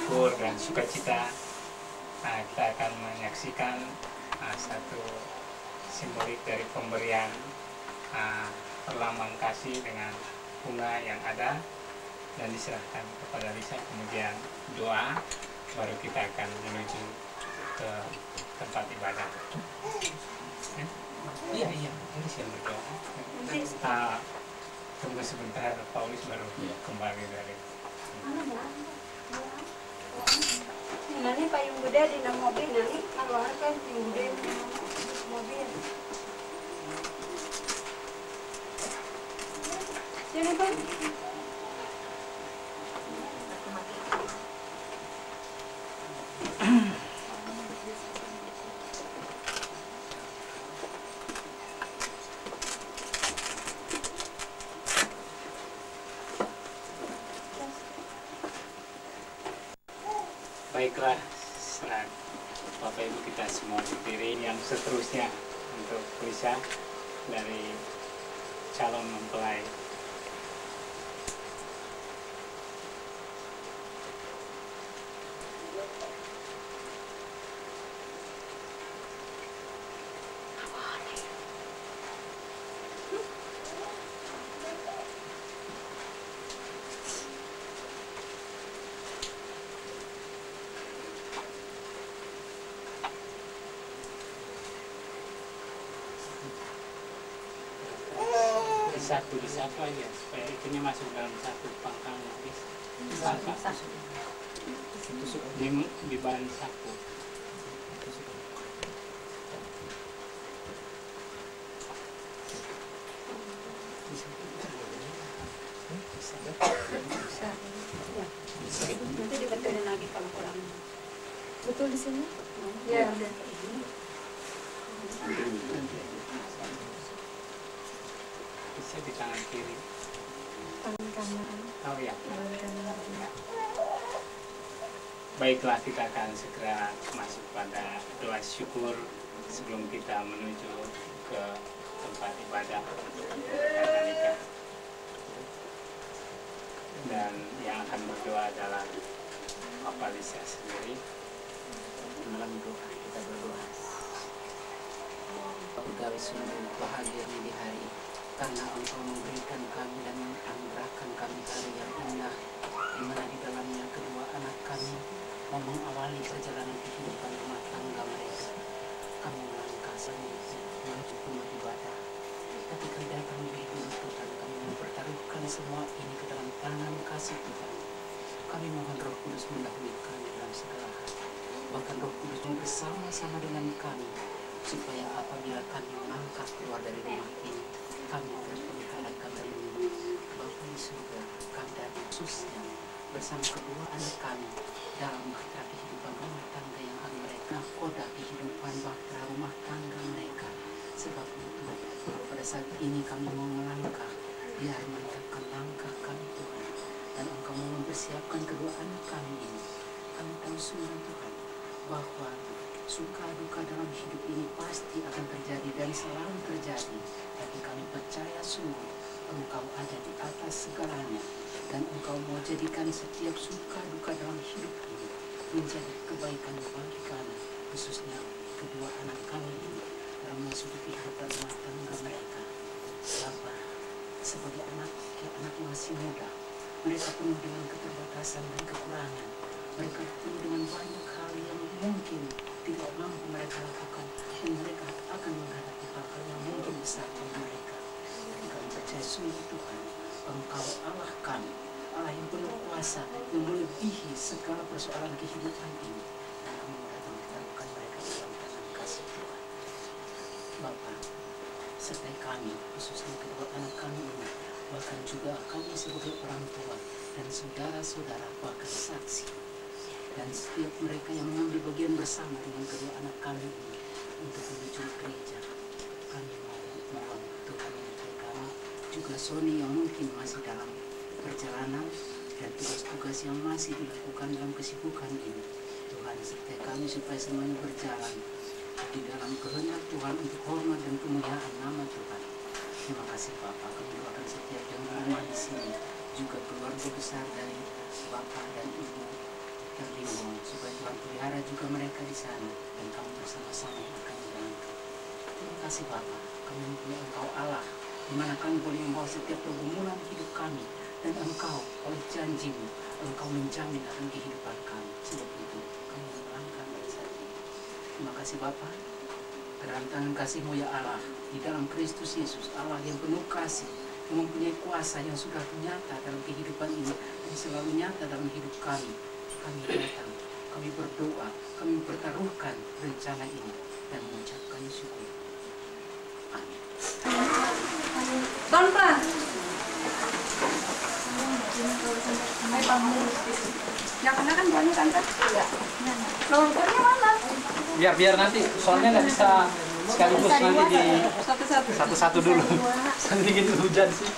syukur dan sukacita. Kita akan menyaksikan satu simbolik dari pemberian perlambang kasih dengan bunga yang ada dan diserahkan kepada Lisa. Kemudian doa, baru kita akan menuju ke tempat ibadah. Iya, ini siang berdoa. Tunggu sebentar, Paulus baru kembali dari. Nanti payung gede di dalam mobil, nanti keluarkan payung gede di dalam mobil. Sini Pak. Baiklah, saat Bapak Ibu kita semua berdiri, yang seterusnya untuk Lisa dari calon mempelai. Di satu aja supaya itunya masuk dalam satu pangkal habis. Di ban saku. Nanti dibetulin lagi kalau kurang. Betul di sini? Ya. Bisa di tangan kiri. Tangan kanan. Oh ya. Tangan kanan. Baiklah, kita akan segera masuk pada doa syukur sebelum kita menuju ke tempat ibadah untuk kata nikah. Dan yang akan berdoa adalah Bapak Lisa sendiri. Dalam doa kita berdoa. Kami sungguh bahagia di hari ini, karena Engkau memberikan kami dan menganugerahkan kami hari yang indah, di mana di dalamnya kedua anak kami mau mengawali perjalanan kehidupan rumah tangga mereka. Kami melangkah menuju rumah ibadah. Tapi kami datang lebih dulu Tuhan, kami mempertaruhkan semua ini ke dalam tangan kasih Tuhan. Kami mohon Roh Kudus mendahului kami dalam segala hal. Bahkan Roh Kudus bersama-sama dengan kami, supaya apabila kami melangkah keluar dari rumah ini, kami terpenuhi dan kami Bapa di surga, kami dan khususnya bersama kedua anak kami dalam bahtera kehidupan rumah tangga yang akan mereka koda kehidupan bahtera rumah tangga mereka. Sebab itu pada saat ini kami mau melangkah, biar menetapkan langkah kami Tuhan, dan Engkau mau mempersiapkan kedua anak kami ini. Kami tahu sungguh Tuhan bahwa suka duka dalam hidup ini pasti akan terjadi dan selalu terjadi, tapi kami percaya sungguh Engkau ada di atas segalanya, dan Engkau mau jadikan setiap suka duka dalam hidup ini menjadi kebaikan bagi kami, khususnya kedua anak kami ini dalam masuk kehidupan rumah tangga mereka. Bapa, sebagai anak masih muda, mereka penuh dengan keterbatasan dan kekurangan. Mereka penuh dengan banyak hal yang mungkin tidak mampu mereka lakukan, dan mereka akan menghadapi hal yang mungkin besar bagi mereka. Tapi kami percaya sungguh Tuhan, Engkau Allah kami, Allah yang penuh kuasa, yang melebihi segala persoalan kehidupan ini. Dan kami datang menaruhkan mereka dalam tangan kasih Tuhan. Bapa, sertai kami, khususnya kedua anak kami ini, bahkan juga kami sebagai orang tua dan saudara-saudara bahkan saksi, dan setiap mereka yang mengambil bagian bersama dengan kedua anak kami ini untuk menuju gereja. Kami mohon Tuhan menyertai kami, juga Sony yang mungkin masih dalam perjalanan dan tugas-tugas yang masih dilakukan dalam kesibukan ini. Tuhan sertai kami supaya semuanya berjalan di dalam kehendak Tuhan untuk hormat dan kemuliaan nama Tuhan. Terima kasih Bapak, kami doakan setiap yang di rumah di sini, juga keluarga besar dari Bapak dan Ibu terlindung, supaya Tuhan pelihara juga mereka di sana dan kami bersama-sama yang akan menjalankan. Terima kasih Bapa, kami mempunyai Engkau Allah, di mana kami boleh membawa setiap pergumulan hidup kami, dan Engkau oleh janji-Mu, Engkau menjamin akan kehidupan kami. Sebab itu kami melangkah pada saat ini. Terima kasih Bapa, dalam tangan kasih-Mu ya Allah, di dalam Kristus Yesus, Allah yang penuh kasih, yang mempunyai kuasa yang sudah nyata dalam kehidupan ini dan selalu nyata dalam hidup kami. Kami datang, kami berdoa, kami pertaruhkan rencana ini dan mengucapkan syukur. Amin. Pelan-pelan. Yang kena kan banyak kan? Iya. Longkornya mana? Biar nanti soalnya nggak bisa sekaligus, nanti di satu-satu dulu. Nanti gitu hujan sih.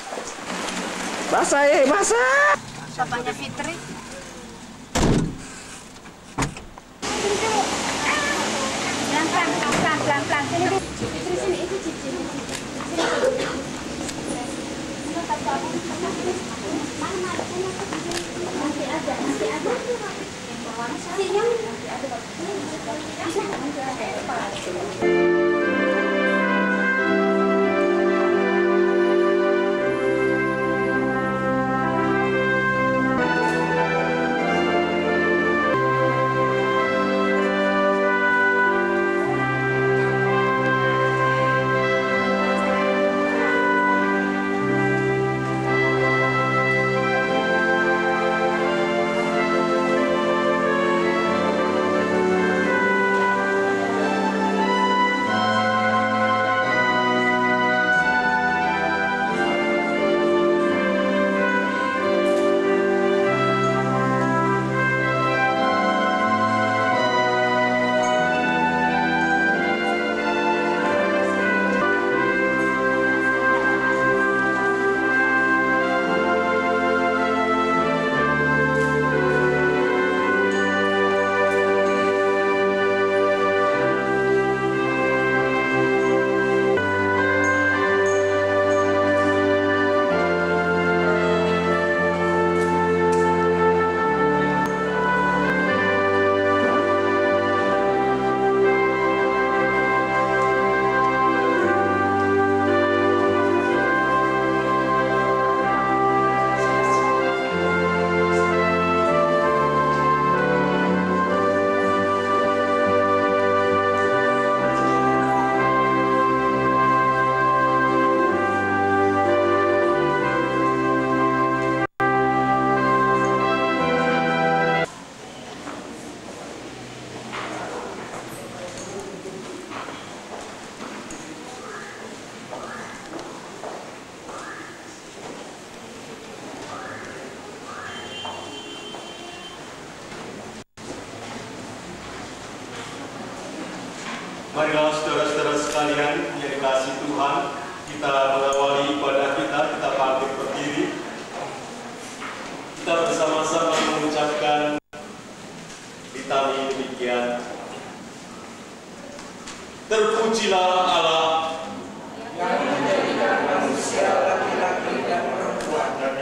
Basah basah. Papanya Fitri. Pelan-pelan. Sini di Fitri sini, itu cici. Nanti ada. Sinyal nanti ada. Marilah saudara-saudara sekalian yang dikasihi Tuhan, kita mengawali ibadah kita bangkit berdiri. Kita bersama-sama mengucapkan litani demikian. Terpujilah Allah Yang menjadikan manusia laki-laki dan perempuan dan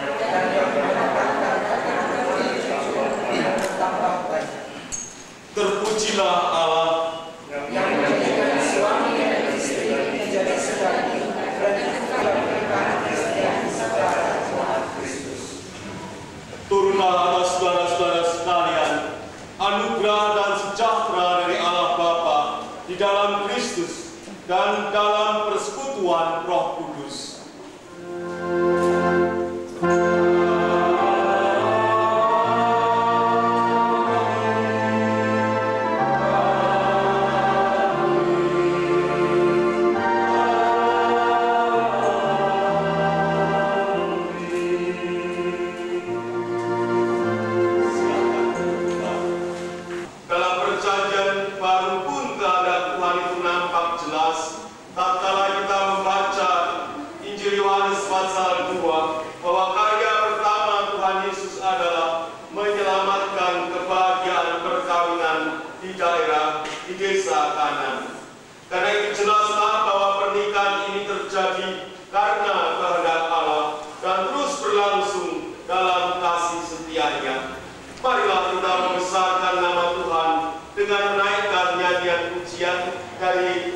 yang menetapkan kategori yang bertambah banyak. Terpujilah Allah Yang menjadikan suami dan istri menjadi sedari dan juga pernikahan Kristen secara Tuhan Kristus. turunlah atas saudara-saudara sekalian anugerah dan sejahtera dari Allah Bapa di dalam Kristus dan dalam persekutuan Roh Kudus. Dalam perjanjian baru pun keadaan Tuhan itu nampak jelas tatkala kita membaca Injil Yohanes pasal 2 bahwa karya pertama Tuhan Yesus adalah menyelamatkan kebahagiaan perkawinan di daerah di desa Kanan. Karena itu jelaslah bahwa pernikahan ini terjadi karena kehendak Allah dan terus berlangsung dalam kasih setianya. Marilah kita membesar kebencian dari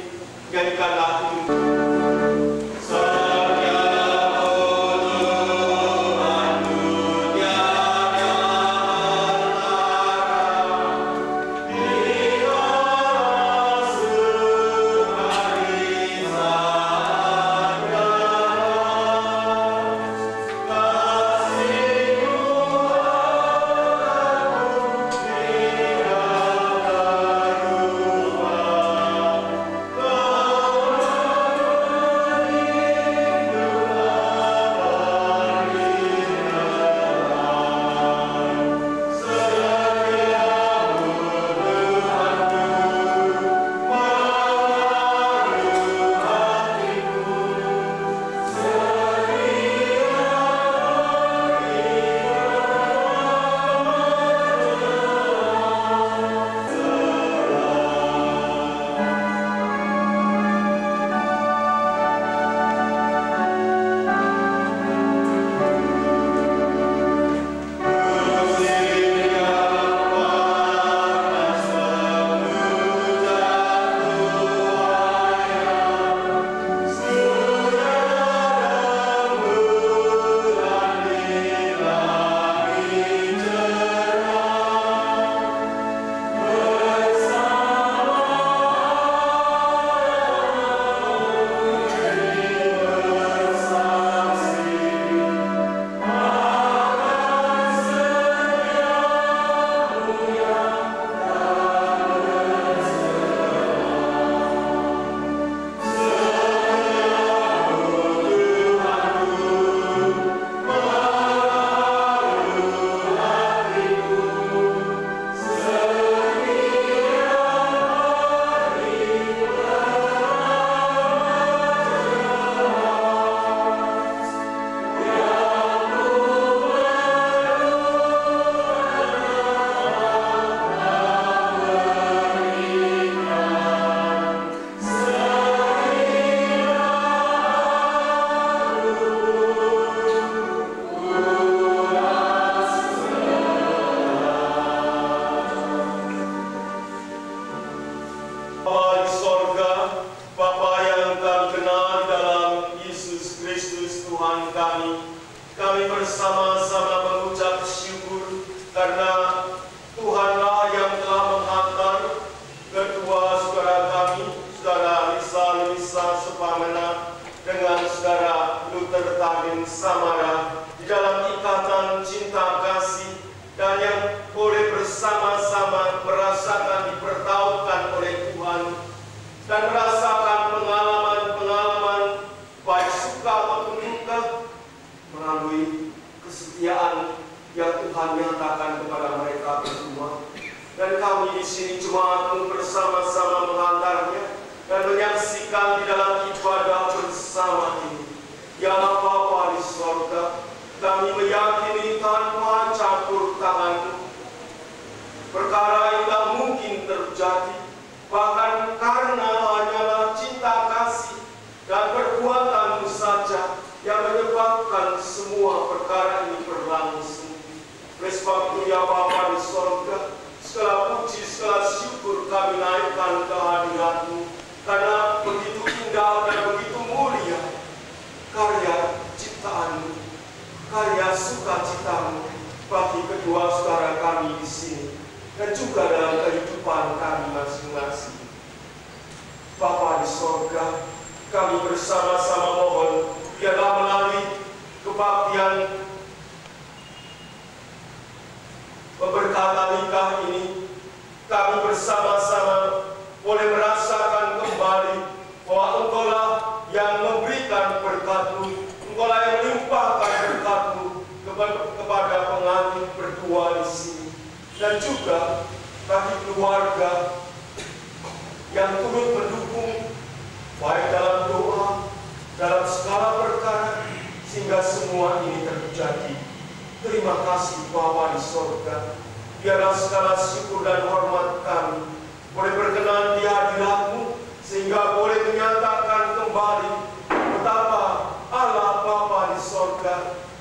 nyanyikanlah itu.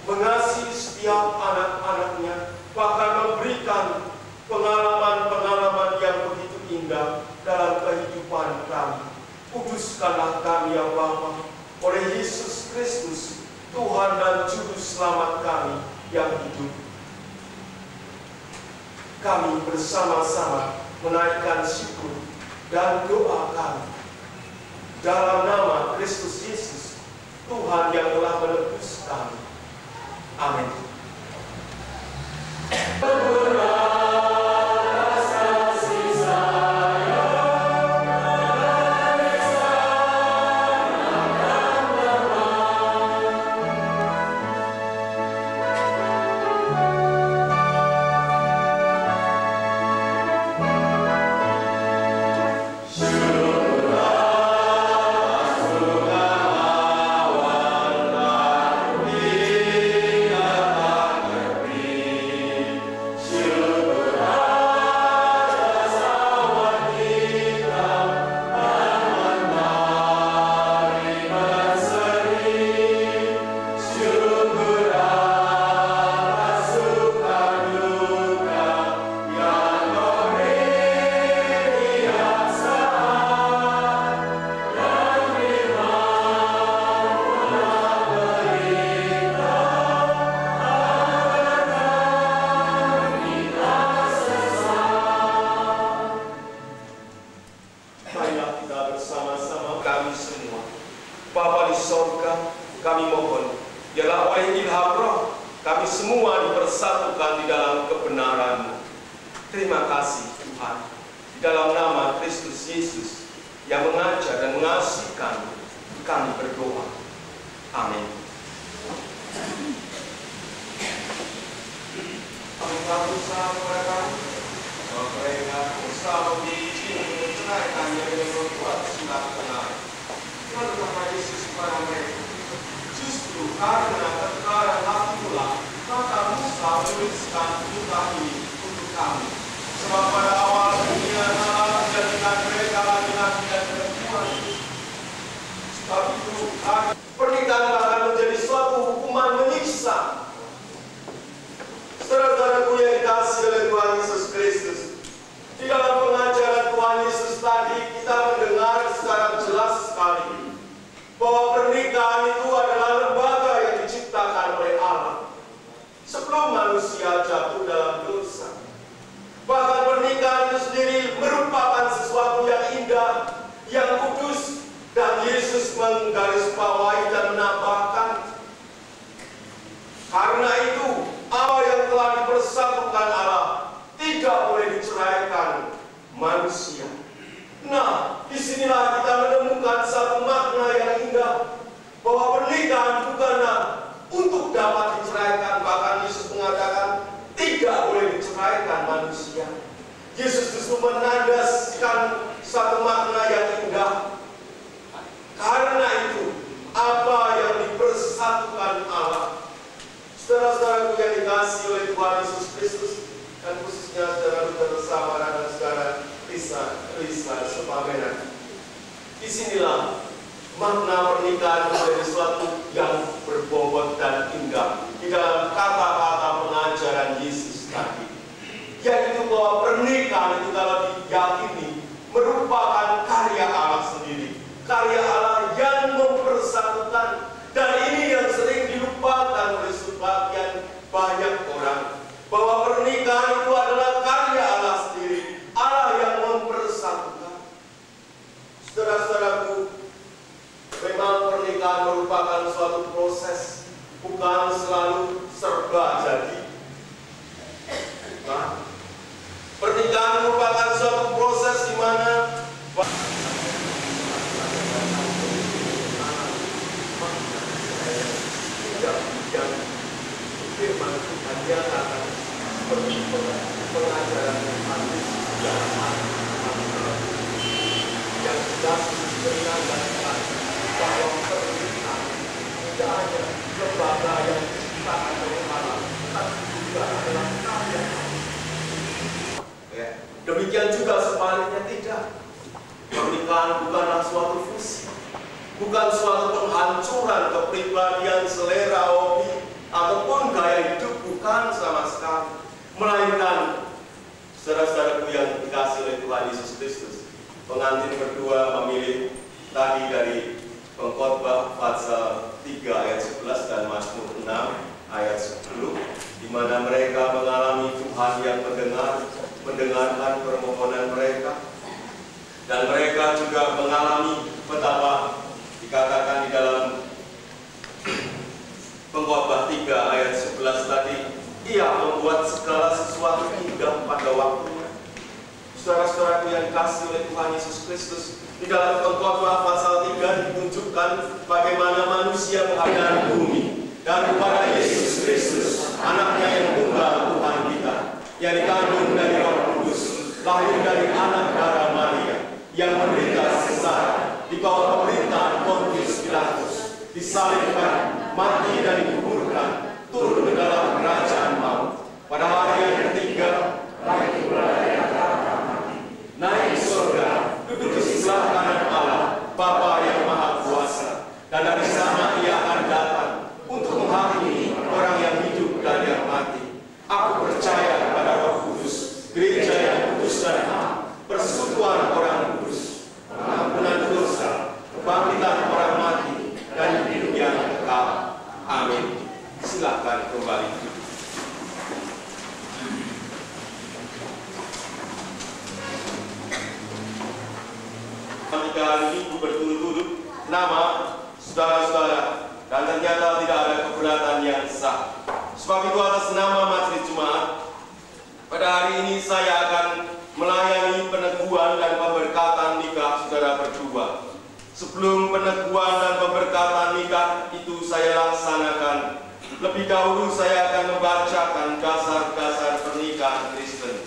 Mengasihi setiap anak-anaknya, bahkan memberikan pengalaman-pengalaman yang begitu indah dalam kehidupan kuduskanlah kami ya Bapa, oleh Yesus Kristus, Tuhan dan Juru Selamat kami yang hidup. Kami bersama-sama menaikkan syukur dan doa kami dalam nama Kristus Yesus, Tuhan yang telah menebus kami. Amin. Pernikahan akan menjadi suatu hukuman menyiksa. Saudara-saudaraku yang dikasihi oleh Tuhan Yesus Kristus, di dalam pengajaran Tuhan Yesus tadi kita mendengar secara jelas sekali bahwa pernikahan itu adalah lembaga yang diciptakan oleh Allah sebelum manusia jatuh dalam dosa. Bahkan pernikahan itu sendiri merupakan sesuatu yang indah, yang kudus, dan Yesus menggarisbawahi dan menambahkan, karena itu apa yang telah dipersatukan Allah tidak boleh diceraikan manusia. Nah, disinilah kita menemukan satu makna yang indah, bahwa pernikahan bukanlah untuk dapat diceraikan. Bahkan Yesus mengatakan tidak boleh diceraikan manusia. Yesus justru menandaskan satu makna yang indah. Karena itu, apa yang dipersatukan Allah, saudara-saudaraku yang dikasihi oleh Tuhan Yesus Kristus, dan khususnya saudara Luther Samara dan saudara Lisa Sepamenan. Disinilah makna pernikahan menjadi sesuatu yang berbobot dan indah di dalam kata-kata pengajaran Yesus tadi, yaitu bahwa pernikahan itu kalau diyakini merupakan karya Allah sendiri, karya Allah yang mempersatukan. Dan ini yang sering dilupakan oleh sebagian banyak orang, bahwa pernikahan itu adalah karya Allah sendiri, Allah yang mempersatukan. Saudara-saudaraku, memang pernikahan merupakan suatu proses, bukan selalu serba jadi. Nah, pernikahan merupakan suatu proses di mana firman Tuhan nyatakan seperti pengajaran hadis yang jelas menandakan bahwa pernikahan tidak hanya lembaga yang diciptakan oleh Allah, tetapi juga adalah karya. Demikian juga sebaliknya tidak. Pernikahan bukanlah suatu fusi, bukan suatu penghancuran kepribadian, selera, hobi, ataupun gaya hidup, bukan sama sekali. Melainkan, saudara-saudaraku yang dikasihi oleh Tuhan Yesus Kristus, pengantin berdua memilih tadi dari Pengkhotbah pasal 3 ayat 11 dan Mazmur 6 ayat 10, di mana mereka mengalami Tuhan yang mendengarkan permohonan mereka, dan mereka juga mengalami betapa dikatakan di dalam Pengkhotbah 3 ayat 11 tadi, Ia membuat segala sesuatu indah pada waktunya. Saudara-saudaraku yang dikasihi oleh Tuhan Yesus Kristus, di dalam Pengkhotbah pasal 3 ditunjukkan bagaimana manusia menghadap bumi, dan kepada Yesus Kristus, anaknya yang tunggal Tuhan kita, yang dikandung dari Roh Kudus, lahir dari anak darah Maria, yang menderita sengsara di bawah pemerintahan Pontius Pilatus, disalibkan, mati dan dikuburkan, turun ke dalam kerajaan maut. Pada hari yang ketiga, naik ke surga, duduk di sebelah kanan Allah, Bapa yang Maha Kuasa, dan dari sana Ia akan datang untuk menghakimi orang yang hidup dan yang mati. Aku percaya kepada Roh Kudus, gereja yang kudus dan am, persekutuan orang kudus, pengampunan dosa, kebangkitan orang mati, dan hidup yang kekal. Amin. Silakan kembali. Tiga hari minggu berturut-turut nama saudara-saudara, dan ternyata tidak ada keberatan yang sah. Sebab itu atas nama Majelis Jemaat, pada hari ini saya akan melayani peneguhan dan pemberkatan nikah saudara berdua. Sebelum peneguhan dan pemberkatan nikah itu saya laksanakan, lebih dahulu saya akan membacakan dasar-dasar pernikahan Kristen.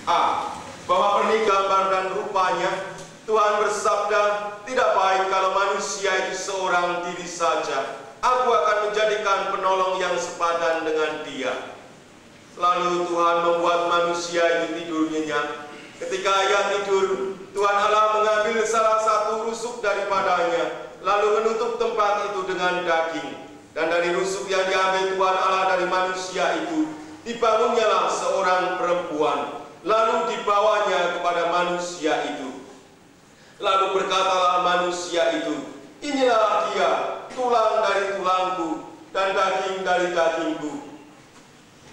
A. Bahwa pernikahan dan rupanya Tuhan bersabda, tidak baik kalau manusia itu seorang diri saja. Aku akan menjadikan penolong yang sepadan dengan dia. Lalu Tuhan membuat manusia itu tidur nyenyak. Ketika ia tidur, Tuhan Allah mengambil salah satu rusuk daripadanya, lalu menutup tempat itu dengan daging. Dan dari rusuk yang diambil Tuhan Allah dari manusia itu, dibangunnyalah seorang perempuan, lalu dibawanya kepada manusia itu. Lalu berkatalah manusia itu, inilah dia, tulang dari tulangku dan daging dari dagingku.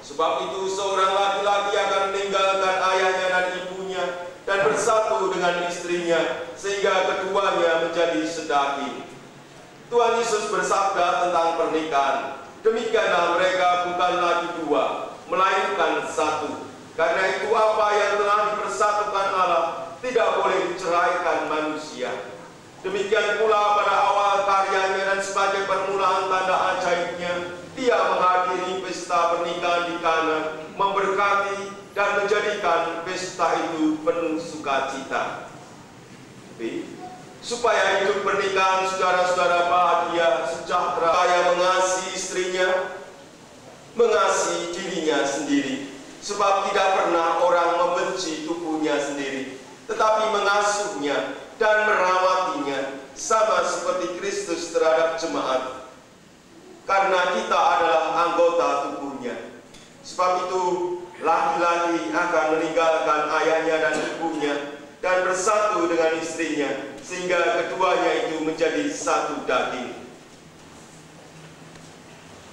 Sebab itu seorang laki-laki akan meninggalkan ayahnya dan ibunya dan bersatu dengan istrinya, sehingga keduanya menjadi sedaging. Tuhan Yesus bersabda tentang pernikahan, demikianlah mereka bukan lagi dua, melainkan satu. Karena itu apa yang telah dipersatukan Allah tidak boleh diceraikan manusia. Demikian pula pada awal karyanya dan sebagai permulaan tanda ajaibnya, dia menghadiri pesta pernikahan di Kana, memberkati dan menjadikan pesta itu penuh sukacita. B. Supaya hidup pernikahan saudara-saudara bahagia, sejahtera, supaya mengasihi istrinya, mengasihi dirinya sendiri. Sebab tidak pernah orang membenci tubuhnya sendiri, tetapi mengasuhnya dan merawatinya, sama seperti Kristus terhadap jemaat. Karena kita adalah anggota tubuhnya. Sebab itu, laki-laki akan meninggalkan ayahnya dan ibunya dan bersatu dengan istrinya, sehingga keduanya itu menjadi satu daging.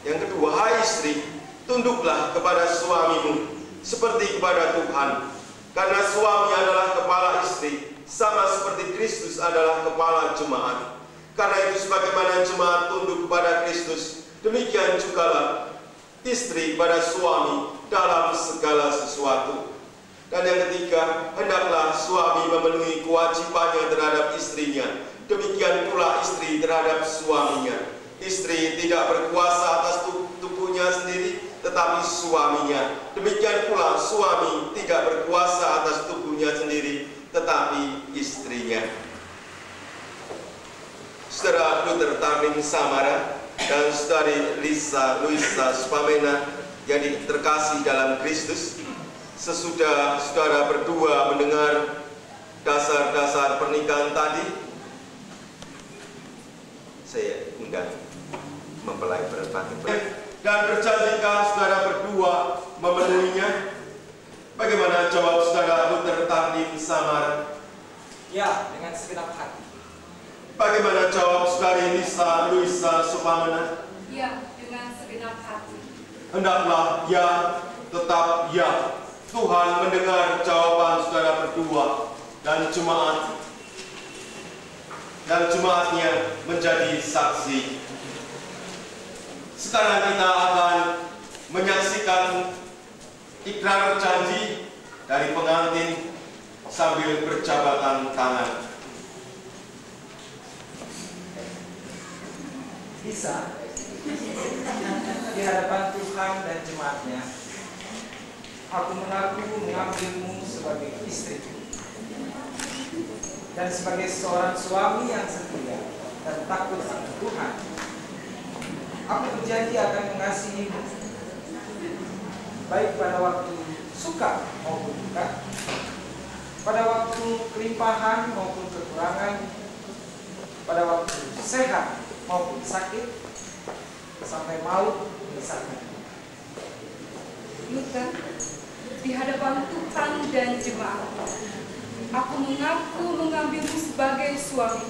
Yang kedua, hai istri, tunduklah kepada suamimu seperti kepada Tuhan, karena suami adalah kepala istri, sama seperti Kristus adalah kepala jemaat. Karena itu sebagaimana jemaat tunduk kepada Kristus, demikian jugalah istri pada suami dalam segala sesuatu. Dan yang ketiga, hendaklah suami memenuhi kewajibannya terhadap istrinya, demikian pula istri terhadap suaminya. Istri tidak berkuasa atas tubuhnya sendiri, tetapi suaminya. Demikian pula suami tidak berkuasa atas tubuhnya sendiri, tetapi istrinya. Saudara Luther Tarling Samara dan saudari Luisa Spamena yang terkasih dalam Kristus, sesudah saudara berdua mendengar dasar-dasar pernikahan tadi, saya undang mempelai berbagai dan berjanjikan saudara berdua memenuhinya. Bagaimana jawab saudara Luther Tarling Samara? Ya, dengan segenap hati. Bagaimana jawab saudari Luisa Supamana? Ya, dengan segenap hati. Hendaklah ya, tetap ya. Tuhan mendengar jawaban saudara berdua dan jemaatnya menjadi saksi. Sekarang kita akan menyaksikan ikrar janji dari pengantin sambil berjabatan tangan. Bisa di hadapan Tuhan dan jemaatnya, aku mengaku mengambilmu sebagai istri dan sebagai seorang suami yang setia dan takut akan Tuhan. Aku berjanji akan mengasihimu baik pada waktu suka maupun duka, pada waktu kelimpahan maupun kekurangan, pada waktu sehat maupun sakit, sampai maut memisahkan. Luter, di hadapan Tuhan dan jemaat, aku mengaku mengambilmu sebagai suami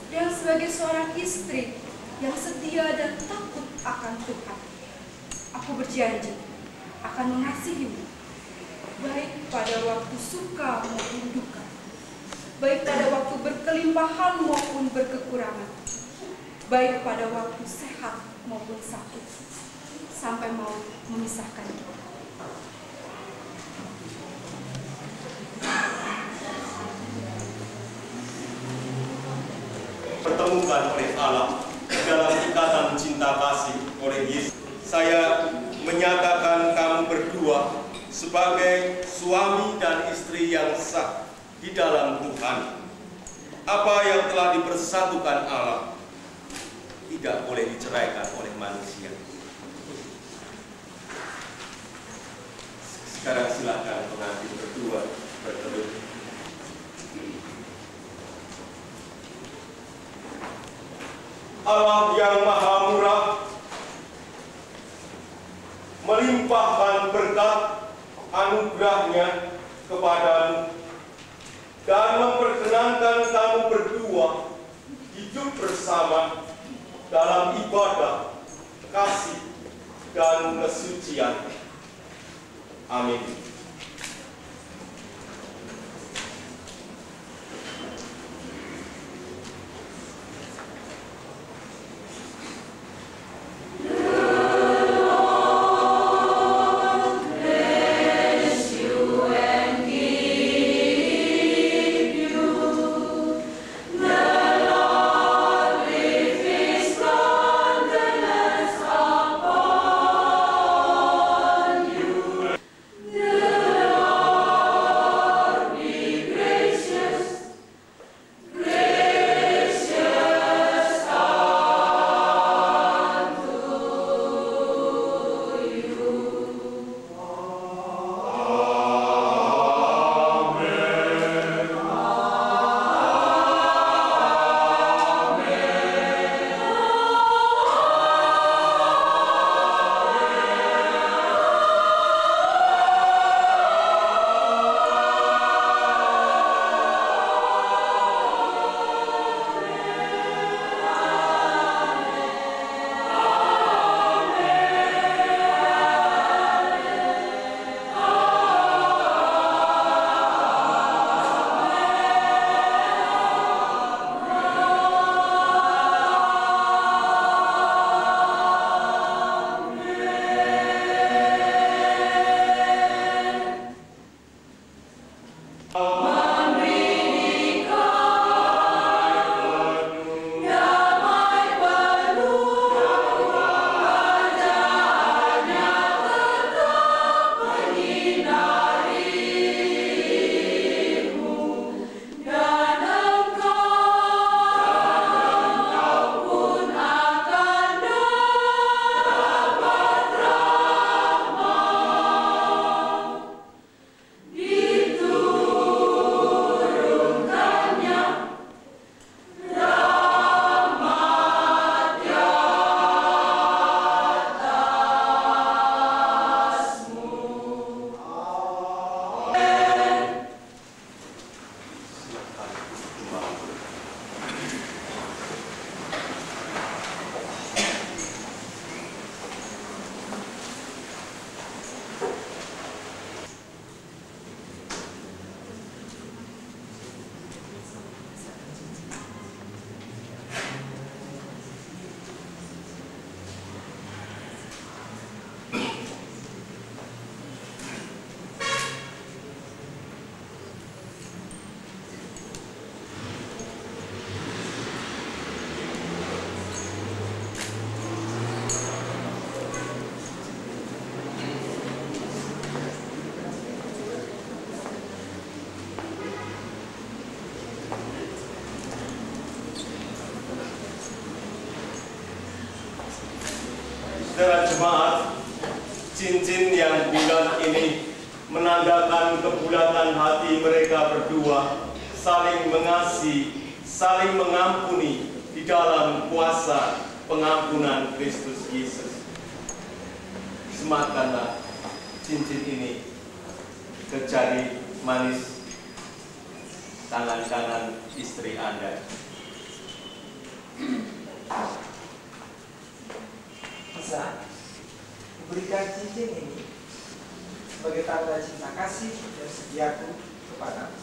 dan sebagai seorang istri yang setia dan takut akan Tuhan. Aku berjanji akan mengasihimu baik pada waktu suka maupun duka, baik pada waktu berkelimpahan maupun berkekurangan, baik pada waktu sehat maupun sakit, sampai mau memisahkan kita. Pertemukan oleh Allah dalam ikatan cinta kasih oleh Yesus. Saya menyatakan kamu berdua sebagai suami dan istri yang sah di dalam Tuhan. Apa yang telah dipersatukan Allah tidak boleh diceraikan oleh manusia. Sekarang silakan pengantin berdua berteduh. Allah yang maha murah melimpahkan berkat anugerahnya kepadamu dan memperkenankan kamu berdua hidup bersama dalam ibadah, kasih, dan kesucian. Amin. The cincin yang bulat ini menandakan kebulatan hati mereka berdua, saling mengasihi, saling mengampuni di dalam kuasa pengampunan Kristus Yesus. Sematkanlah cincin ini ke jari manis tangan kanan istri Anda. Bisa berikan cincin ini sebagai tanda cinta kasih dan setiaku kepadamu.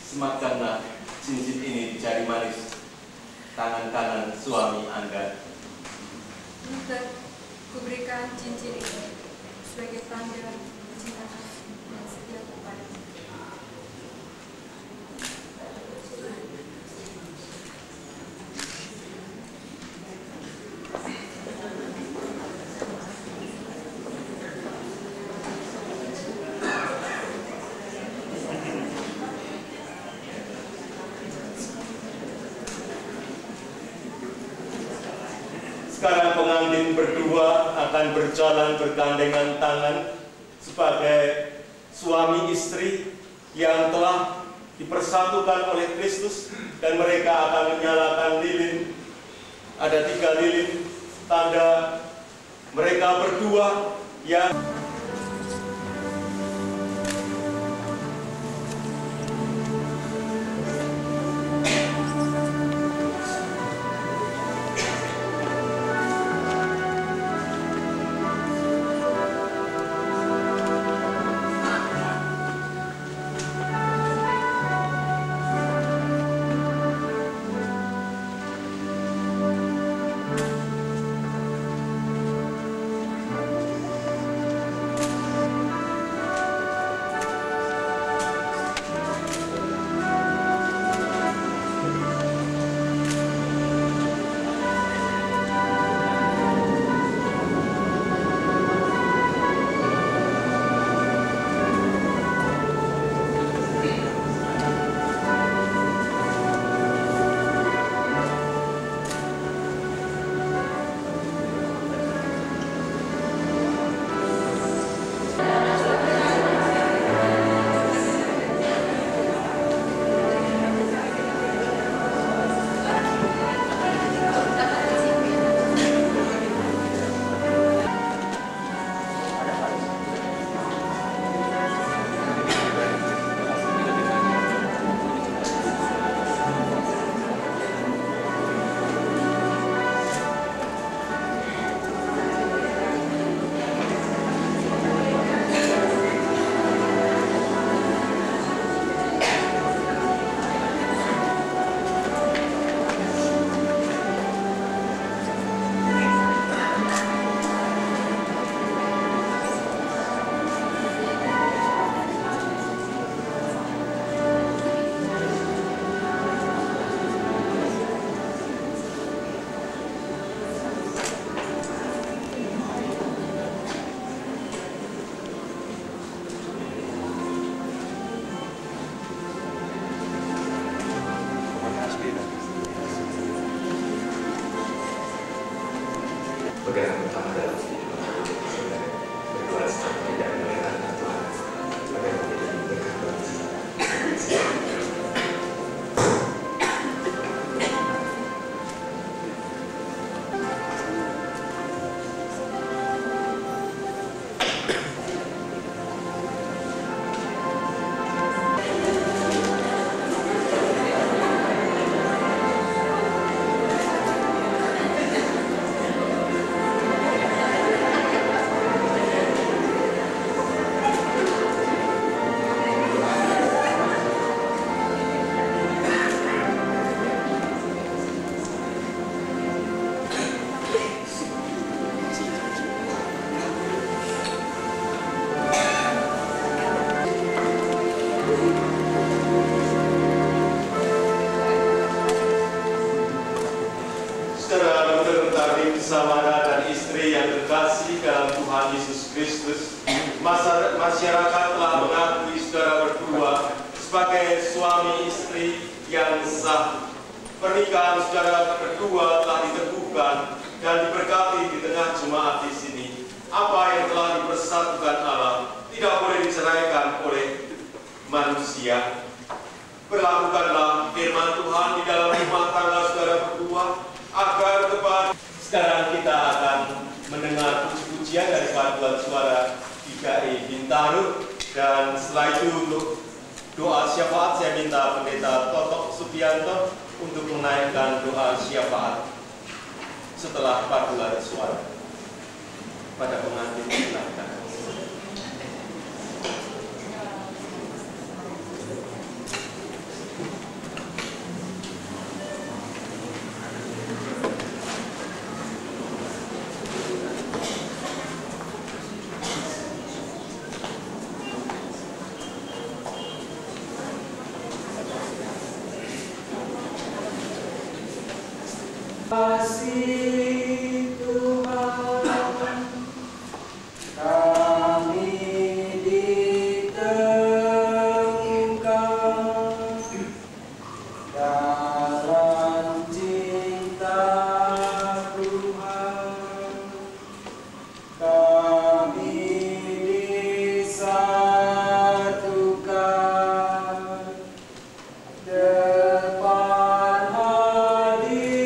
Sematkanlah cincin ini di jari manis tangan kanan suami Anda. Luther, kuberikan cincin ini sebagai tanda cinta kasih dan setia kepadamu. Sekarang pengantin berdua akan berjalan bergandengan tangan sebagai suami istri yang telah dipersatukan oleh Kristus, dan mereka akan menyalakan lilin. Ada 3 lilin tanda mereka berdua yang pegangan utama dalam hidup berkelas tidak melihat Tuhan agar menjadi berkat bangsa. Saudara dan istri yang terkasih dalam Tuhan Yesus Kristus, masyarakat telah mengakui saudara berdua suami istri yang sah. Pernikahan saudara berdua telah diteguhkan dan diberkati di tengah jemaat di sini. Apa yang telah dipersatukan Allah tidak boleh diceraikan oleh manusia. Berlakukanlah firman Tuhan di dalam rumah tangga saudara berdua agar kepada. Sekarang kita akan mendengar puji-pujian dari paduan suara 3E Bintaro, dan setelah itu untuk doa syafaat saya minta Pendeta Toto Subianto untuk menaikkan doa syafaat setelah paduan suara. Pada pengantin silakan. Kasih Tuhan, kami ditemukan dalam cinta Tuhan. Kami disatukan depan hadirat-Mu.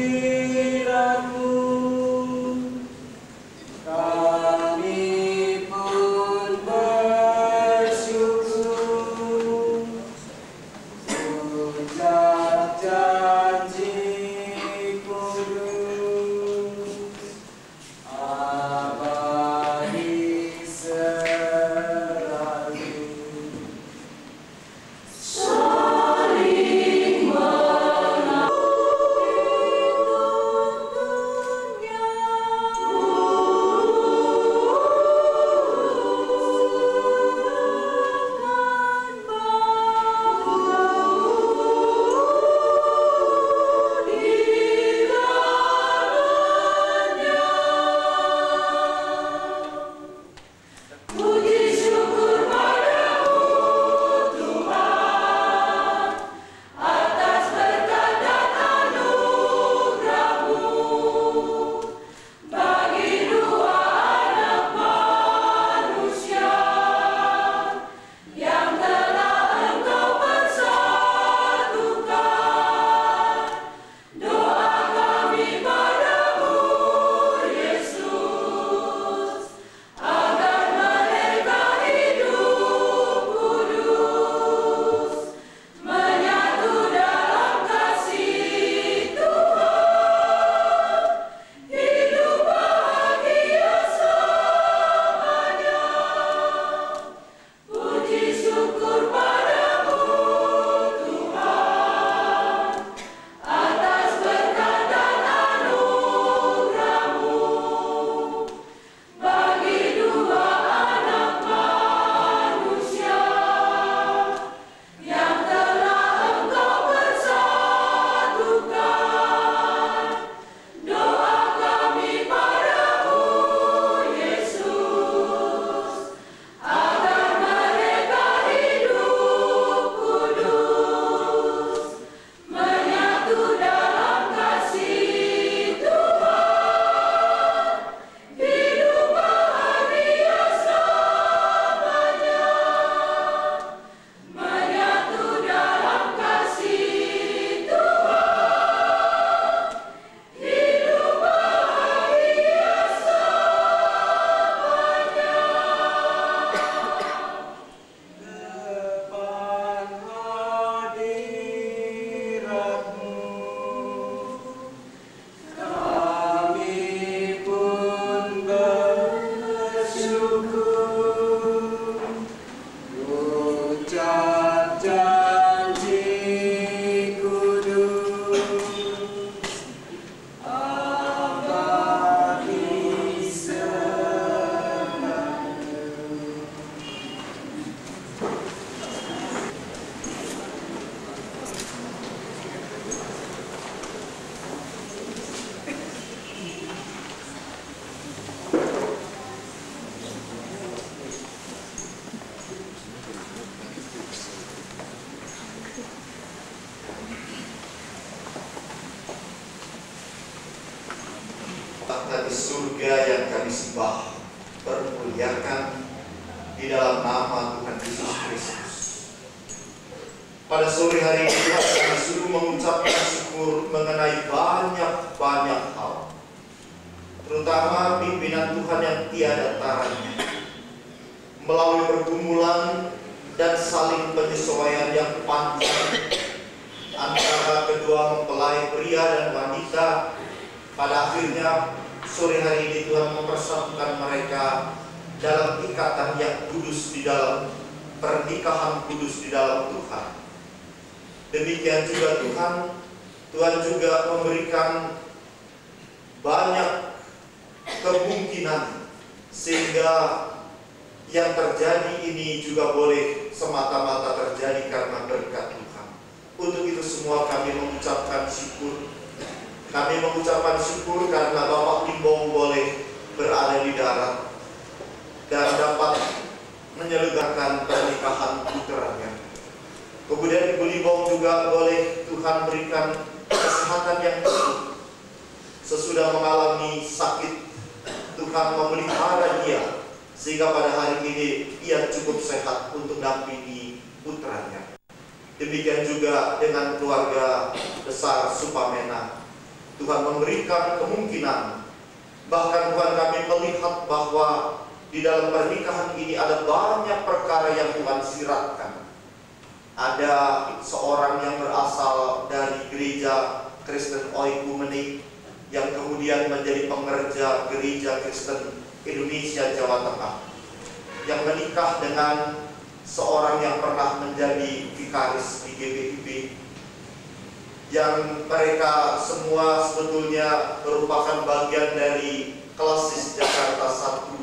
surga yang kami sembah, permuliakan di dalam nama Tuhan Yesus Kristus. Pada sore hari ini Tuhan kami suruh mengucapkan syukur mengenai banyak hal, terutama pimpinan Tuhan yang tiada taranya. Melalui pergumulan dan saling penyesuaian yang panjang antara kedua mempelai pria dan wanita, pada akhirnya sore hari ini Tuhan mempersatukan mereka dalam ikatan yang kudus di dalam pernikahan kudus di dalam Tuhan. Demikian juga Tuhan juga memberikan banyak kemungkinan sehingga yang terjadi ini juga boleh semata-mata terjadi karena berkat Tuhan. Untuk itu semua kami mengucapkan syukur. Kami mengucapkan syukur karena Bapak Limbong boleh berada di darat dan dapat menyelenggarakan pernikahan putranya. Kemudian Ibu Limbong juga boleh Tuhan berikan kesehatan yang cukup. Sesudah mengalami sakit, Tuhan memelihara dia sehingga pada hari ini ia cukup sehat untuk dampingi putranya. Demikian juga dengan keluarga besar Supamena. Tuhan memberikan kemungkinan, bahkan Tuhan kami melihat bahwa di dalam pernikahan ini ada banyak perkara yang Tuhan siratkan. Ada seorang yang berasal dari gereja Kristen Oikumene yang kemudian menjadi pengerja gereja Kristen Indonesia Jawa Tengah, yang menikah dengan seorang yang pernah menjadi vikaris di GBIB, yang mereka semua sebetulnya merupakan bagian dari Klasis Jakarta 1,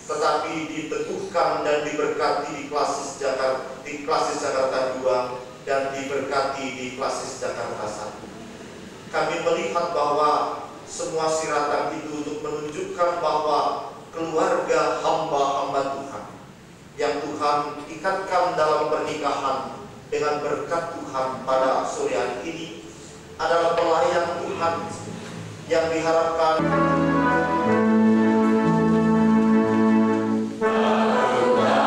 tetapi diteguhkan dan diberkati di Klasis Jakarta 2 dan diberkati di Klasis Jakarta 1. Kami melihat bahwa semua siratan itu untuk menunjukkan bahwa keluarga hamba-hamba Tuhan yang Tuhan ikatkan dalam pernikahan dengan berkat Tuhan pada sore hari ini adalah pelayan Tuhan yang diharapkan Karena surga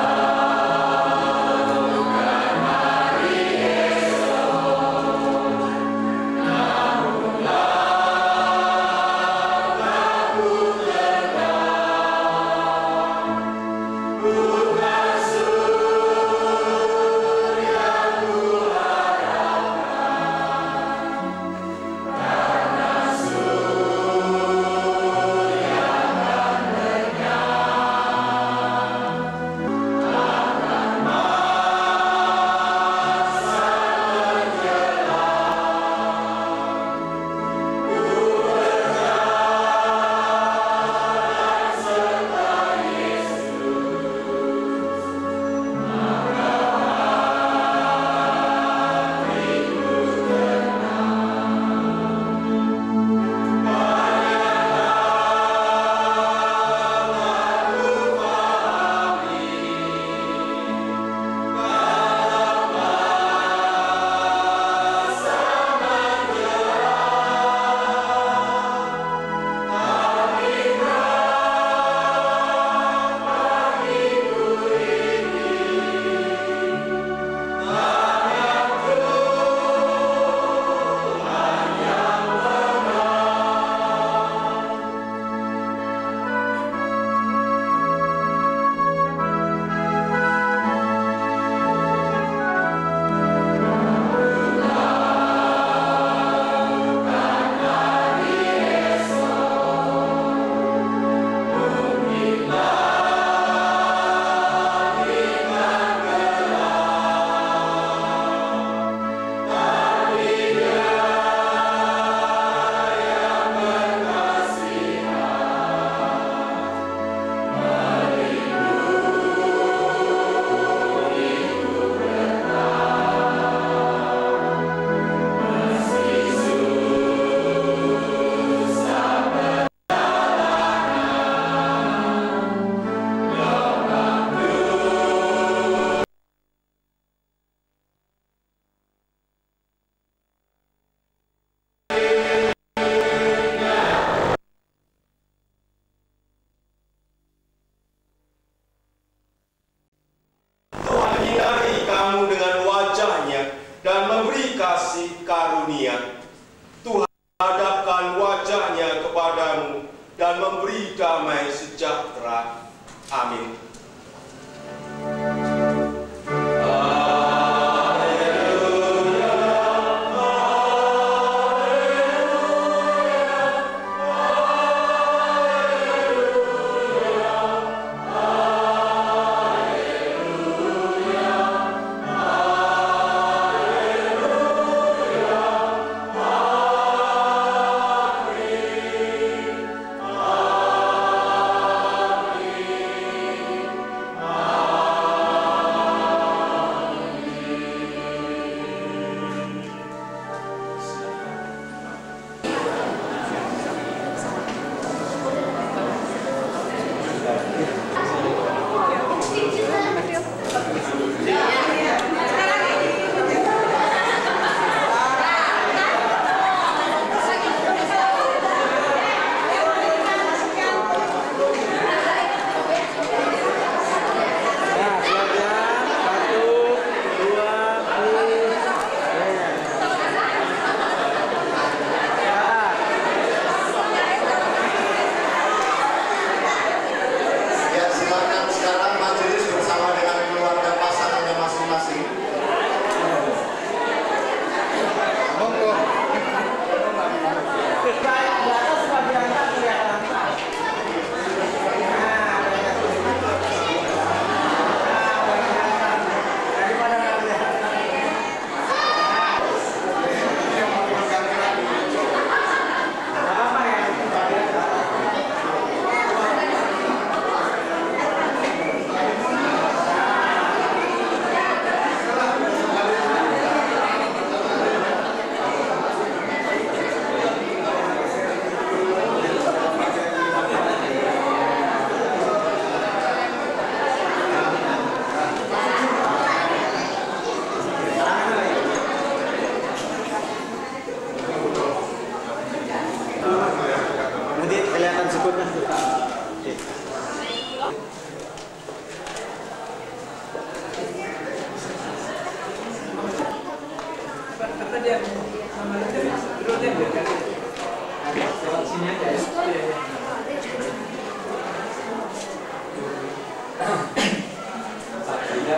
kepadamu dan memberi damai sejahtera. Amin.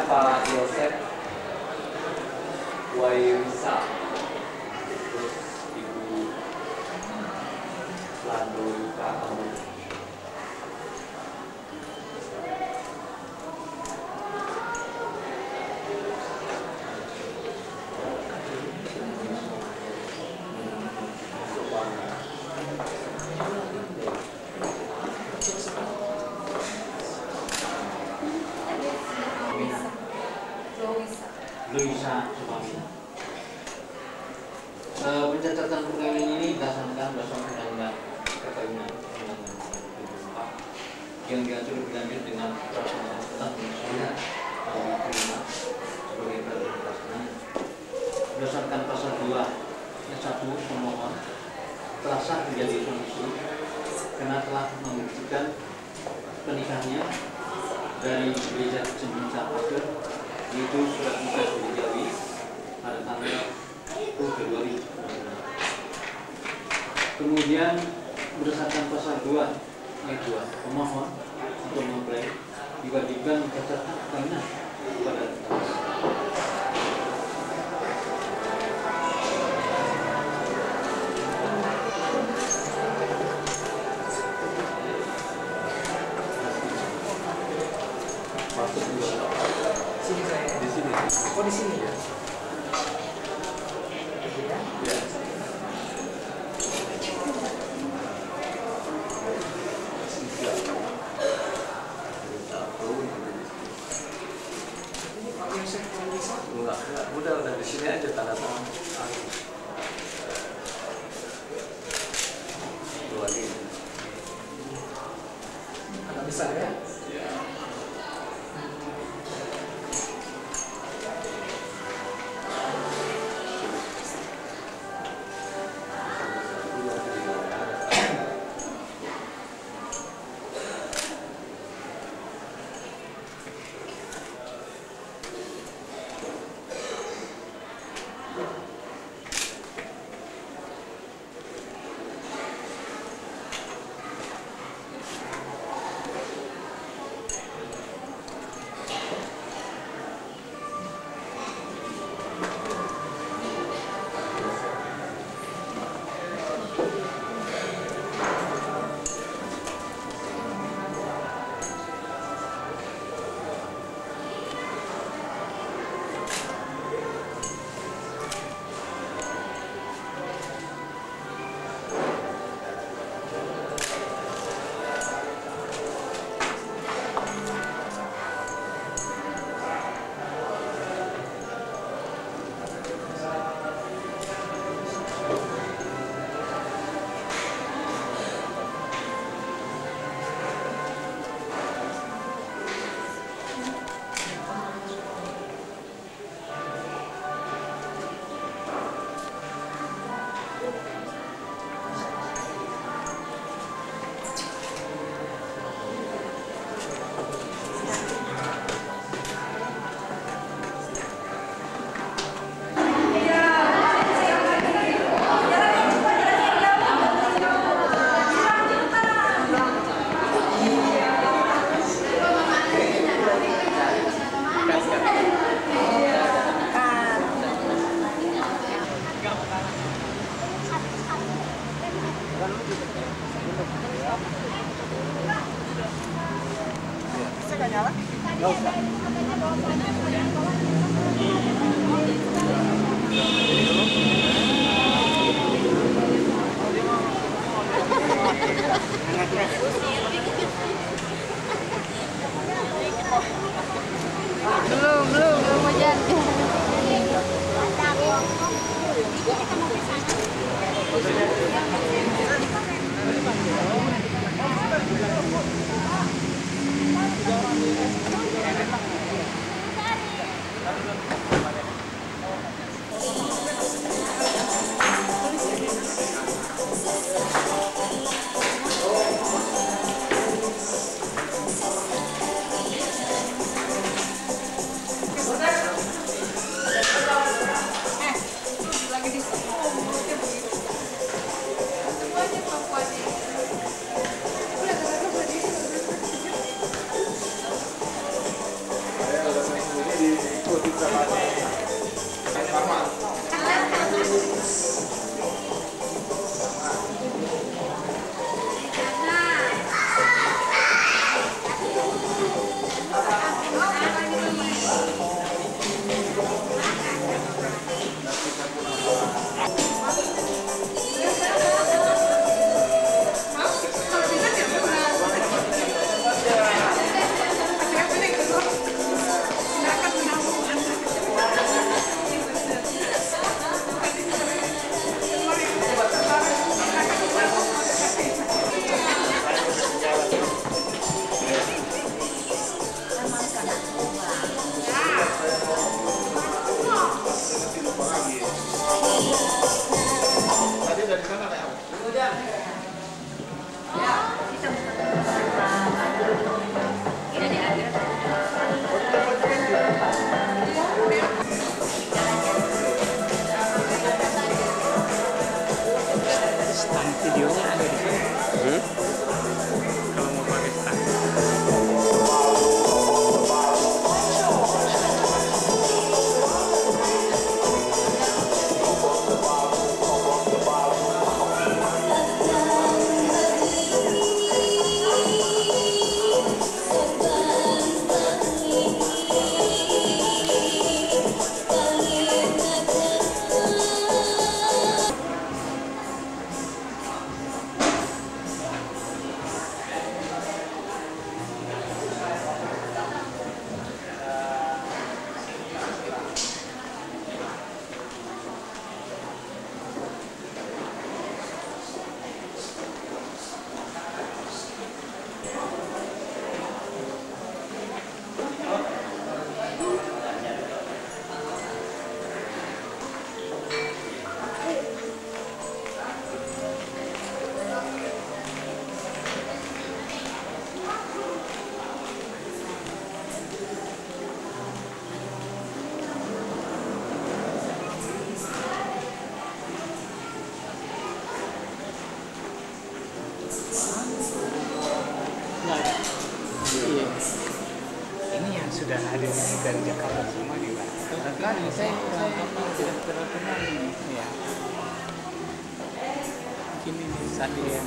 Pak Yosef Wairisa, terus Ibu Landolika Amun. Luisa Sumami. Pencatatan perkawinan ini berdasarkan undang-undang perkawinan yang diatur lebih lanjut dengan peraturan tentang pengusulan sebagai peraturan berdasarkan pasal 2 ayat 1 pemohon telah sah menjadi suami istri karena telah membuktikan pernikahannya dari gereja Cinta Pastor, yaitu surat nikah gerejawi pada tanggal 10 Februari. Kemudian berdasarkan pasal 2 ayat 2 pemohon untuk mempelai diwajibkan mencatat perkawinan kepada Oh, di sini ya. Udah di sini aja tanda tangan. Dua lagi. Agak besar ya. Belum mau jadi. Videonya ada di sini. Kalau mau pakai stand. Iya. Ini yang sudah hadir dari Jakarta semua nih, Pak. Kan saya tidak terlalu kenal ini. Iya. Ini Satria.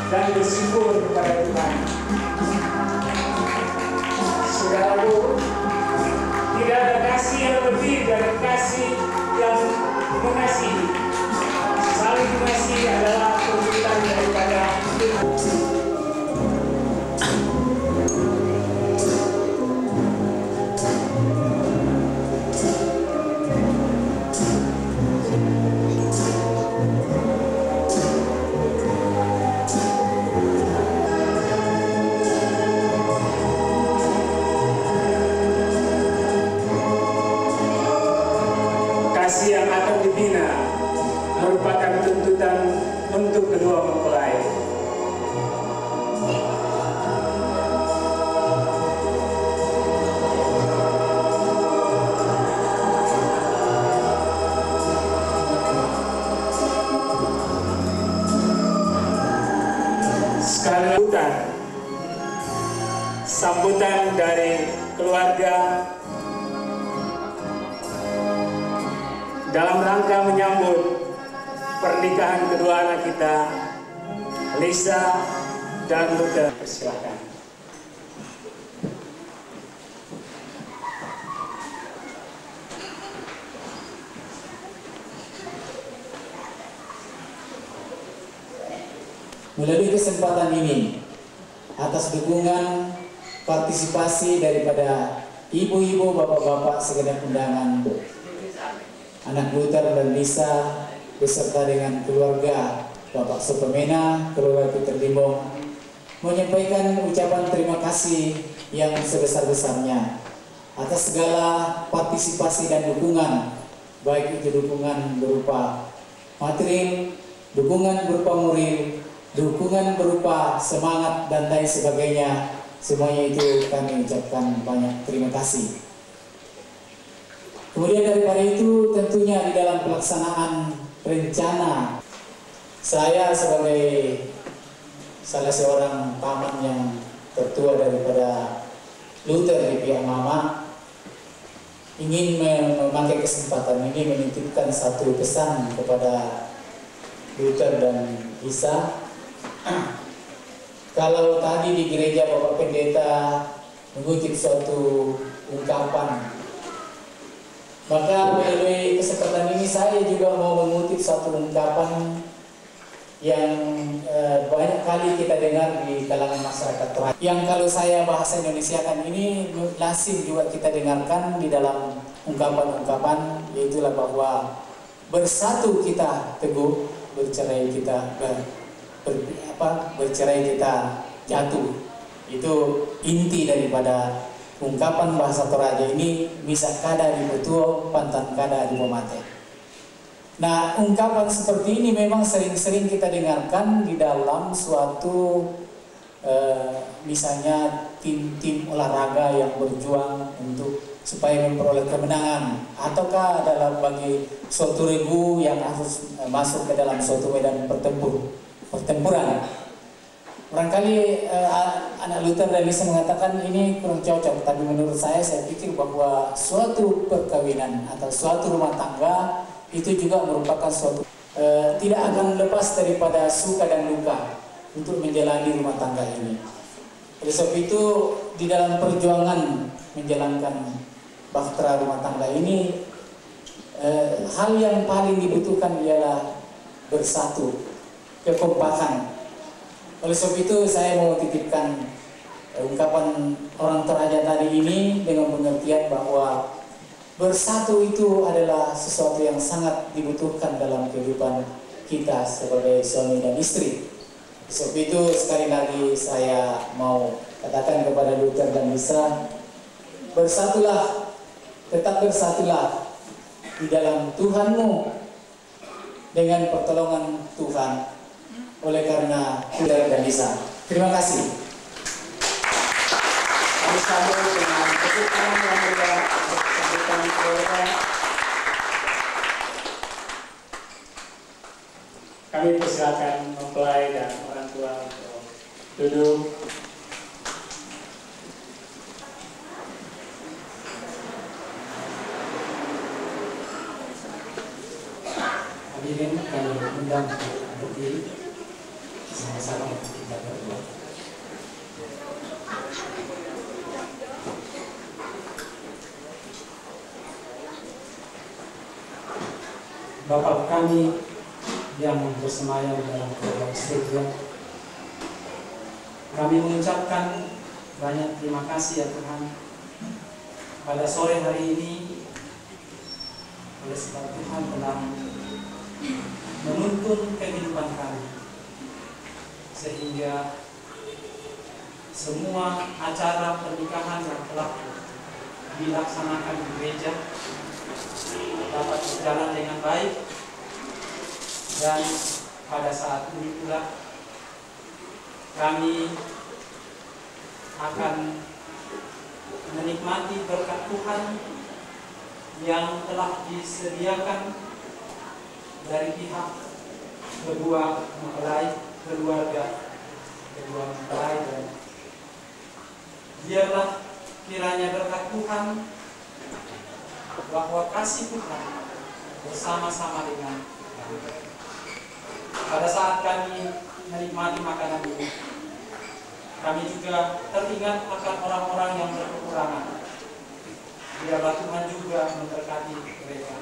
dan bersyukur kepada Tuhan. Saudaraku, tidak ada kasih yang lebih dari kasih yang mengasihi. Saling mengasihi adalah tuntutan daripada Tuhan. Kasih yang akan dibina merupakan tuntutan untuk kedua mempelai. Sekali sambutan dari keluarga dalam rangka menyambut pernikahan kedua anak kita, Lisa dan Luther. Silakan. Melalui kesempatan ini, atas dukungan partisipasi daripada ibu-ibu, bapak-bapak segenap undangan, anak Luther dan Lisa beserta dengan keluarga Bapak Sopemena, keluarga Peter Limbong, menyampaikan ucapan terima kasih yang sebesar-besarnya atas segala partisipasi dan dukungan, baik itu dukungan berupa material, dukungan berupa moral, dukungan berupa semangat dan lain sebagainya. Semuanya itu kami ucapkan banyak terima kasih. Kemudian daripada itu tentunya di dalam pelaksanaan rencana, saya sebagai salah seorang paman yang tertua daripada Luther di pihak mama, ingin memakai kesempatan ini menitipkan satu pesan kepada Luther dan Lisa. Kalau tadi di gereja Bapak Pendeta mengutip suatu ungkapan, maka melalui kesempatan ini saya juga mau mengutip satu ungkapan yang banyak kali kita dengar di kalangan masyarakat terakhir. Yang kalau saya bahasa Indonesiakan ini lazim juga kita dengarkan di dalam ungkapan-ungkapan, yaitulah bahwa bersatu kita teguh, bercerai kita bercerai kita jatuh. Itu inti daripada ungkapan bahasa Toraja ini, bisa kada di betuo, pantan kada di pomate. Nah, ungkapan seperti ini memang sering-sering kita dengarkan di dalam suatu misalnya tim-tim olahraga yang berjuang untuk supaya memperoleh kemenangan, ataukah dalam bagi suatu regu yang harus masuk ke dalam suatu medan pertempuran. Barangkali anak Luther dan Lisa mengatakan ini kurang cocok, tapi menurut saya pikir bahwa suatu perkawinan atau suatu rumah tangga itu juga merupakan suatu tidak akan lepas daripada suka dan duka untuk menjalani rumah tangga ini. Oleh sebab itu di dalam perjuangan menjalankan bahtera rumah tangga ini, hal yang paling dibutuhkan ialah bersatu, kekompakan. Oleh sebab itu saya mau titipkan ungkapan orang Toraja tadi ini dengan pengertian bahwa bersatu itu adalah sesuatu yang sangat dibutuhkan dalam kehidupan kita sebagai suami dan istri. Sebab itu sekali lagi saya mau katakan kepada Luther dan Lisa, bersatulah, tetap bersatulah di dalam Tuhanmu dengan pertolongan Tuhan. Oleh karena Luther dan Lisa, terima kasih. Kami sambut dengan tepuk tangan yang meriah untuk sambutan keluarga. Kami persilakan mempelai dan orang tua untuk duduk. Hadirin kami undang untuk berdiri sama-sama. kita berdoa. Bapa kami yang bersemayam dalam kerajaan surga, kami mengucapkan banyak terima kasih ya Tuhan pada sore hari ini, oleh sebab Tuhan telah menuntun kehidupan kami sehingga semua acara pernikahan yang telah dilaksanakan di gereja dapat berjalan dengan baik, dan pada saat ini pula kami akan menikmati berkat Tuhan yang telah disediakan dari pihak kedua mempelai, kedua mempelai, dan biarlah kiranya berkat Tuhan bahwa kasih Tuhan bersama-sama dengan kami. Pada saat kami menikmati makanan ini, kami juga teringat akan orang-orang yang berkekurangan. Biarlah Tuhan juga memberkati mereka,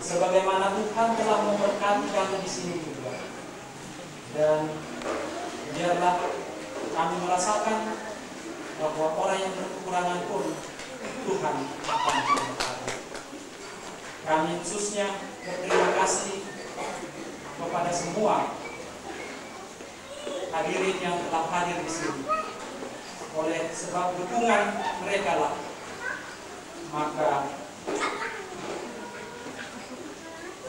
sebagaimana Tuhan telah memberkati kami di sini juga. Dan biarlah kami merasakan bahwa orang yang berkekurangan pun Tuhan akan memberkati. Kami khususnya berterima kasih kepada semua hadirin yang telah hadir di sini. Oleh sebab dukungan mereka lah, maka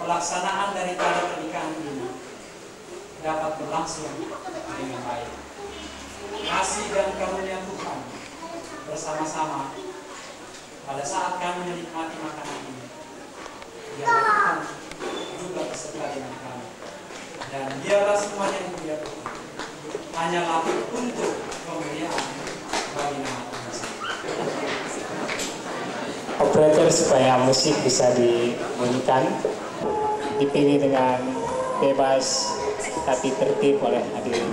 pelaksanaan daripada pernikahan ini dapat berlangsung dengan baik. Kasih dan karunia Tuhan bersama-sama pada saat kami menikmati makanan ini. Biarlah Tuhan juga beserta dengan kami, dan biarlah semuanya yang dia Tuhan hanyalah untuk kemuliaan bagi nama Tuhan. Operator supaya musik bisa dibunyikan, dipilih dengan bebas tapi tertib oleh hadirin.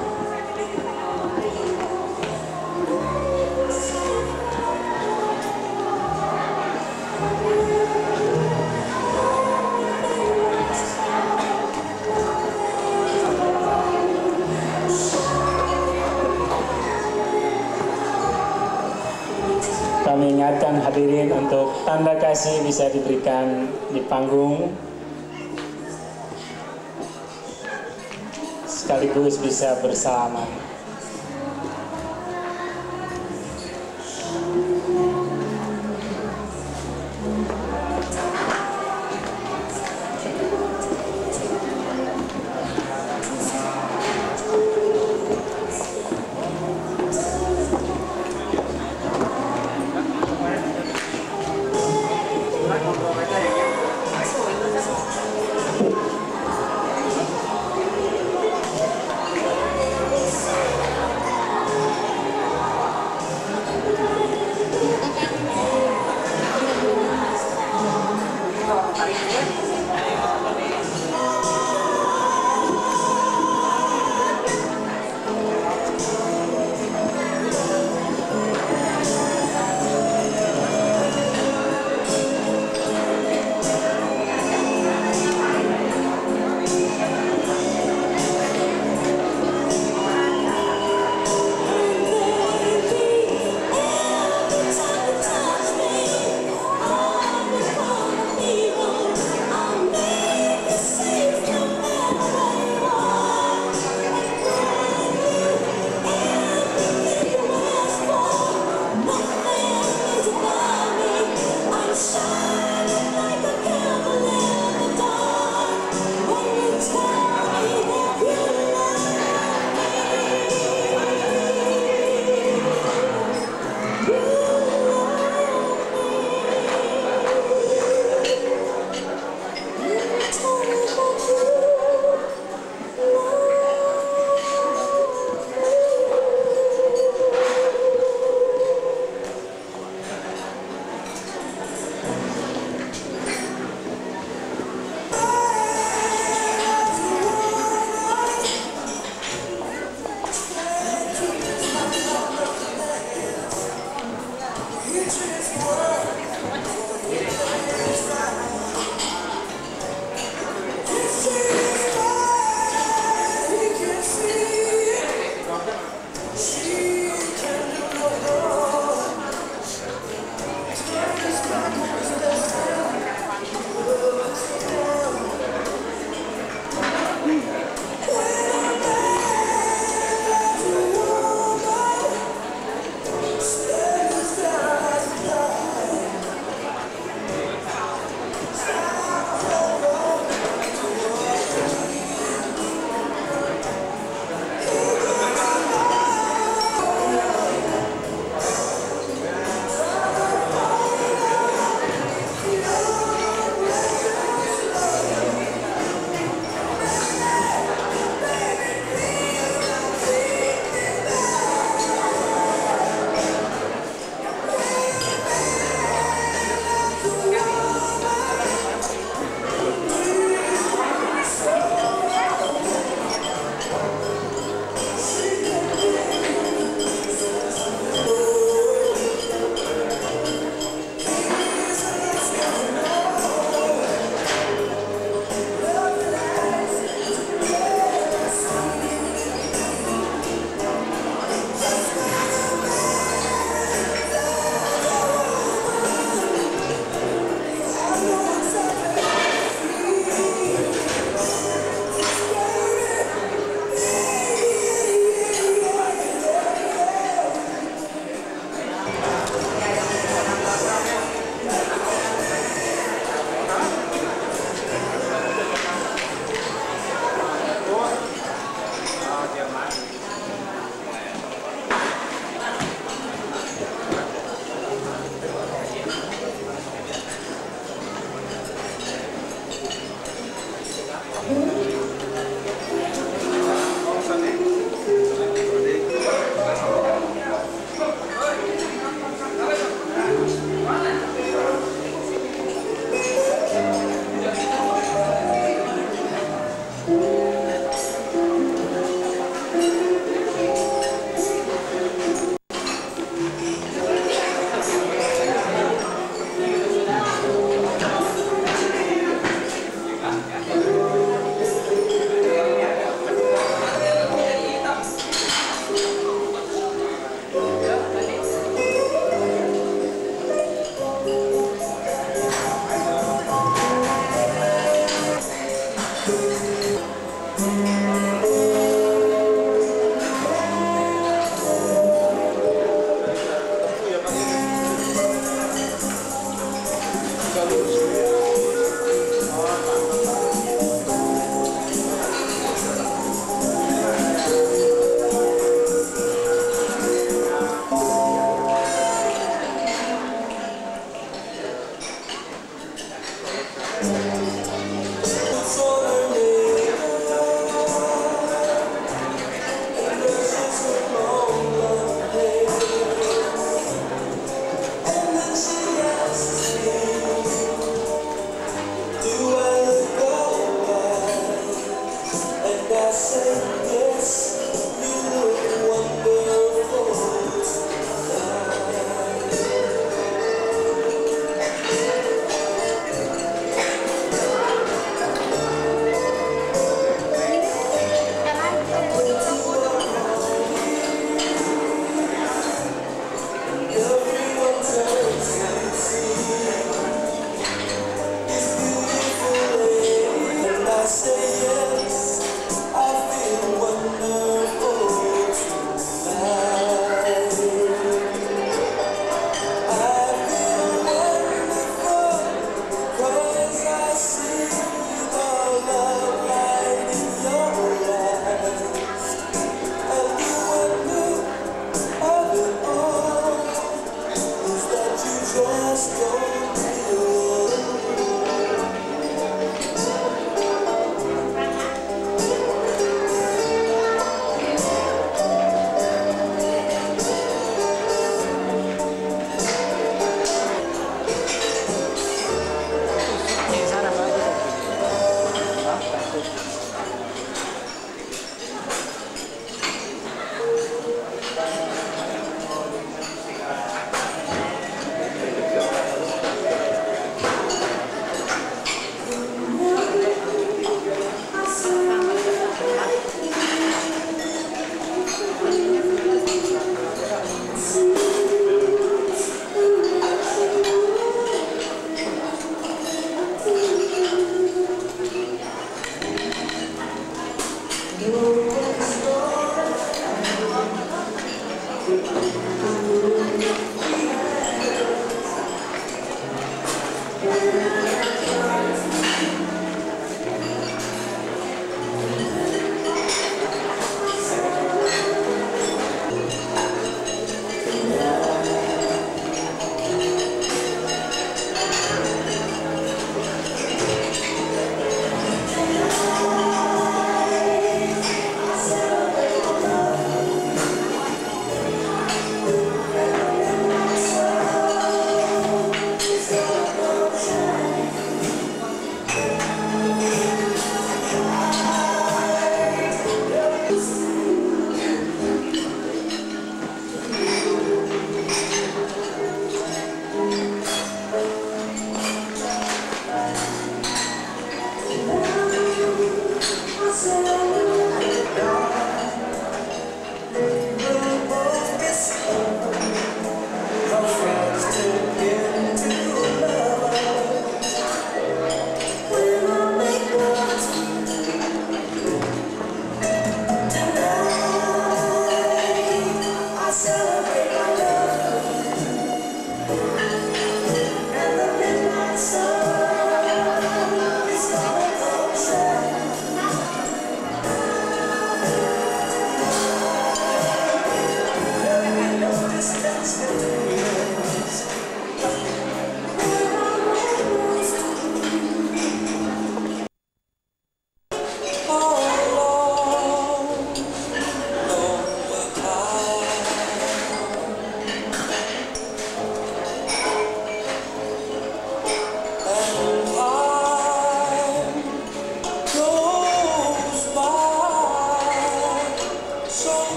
Kami ingatkan hadirin untuk tanda kasih bisa diberikan di panggung, sekaligus bisa bersalaman.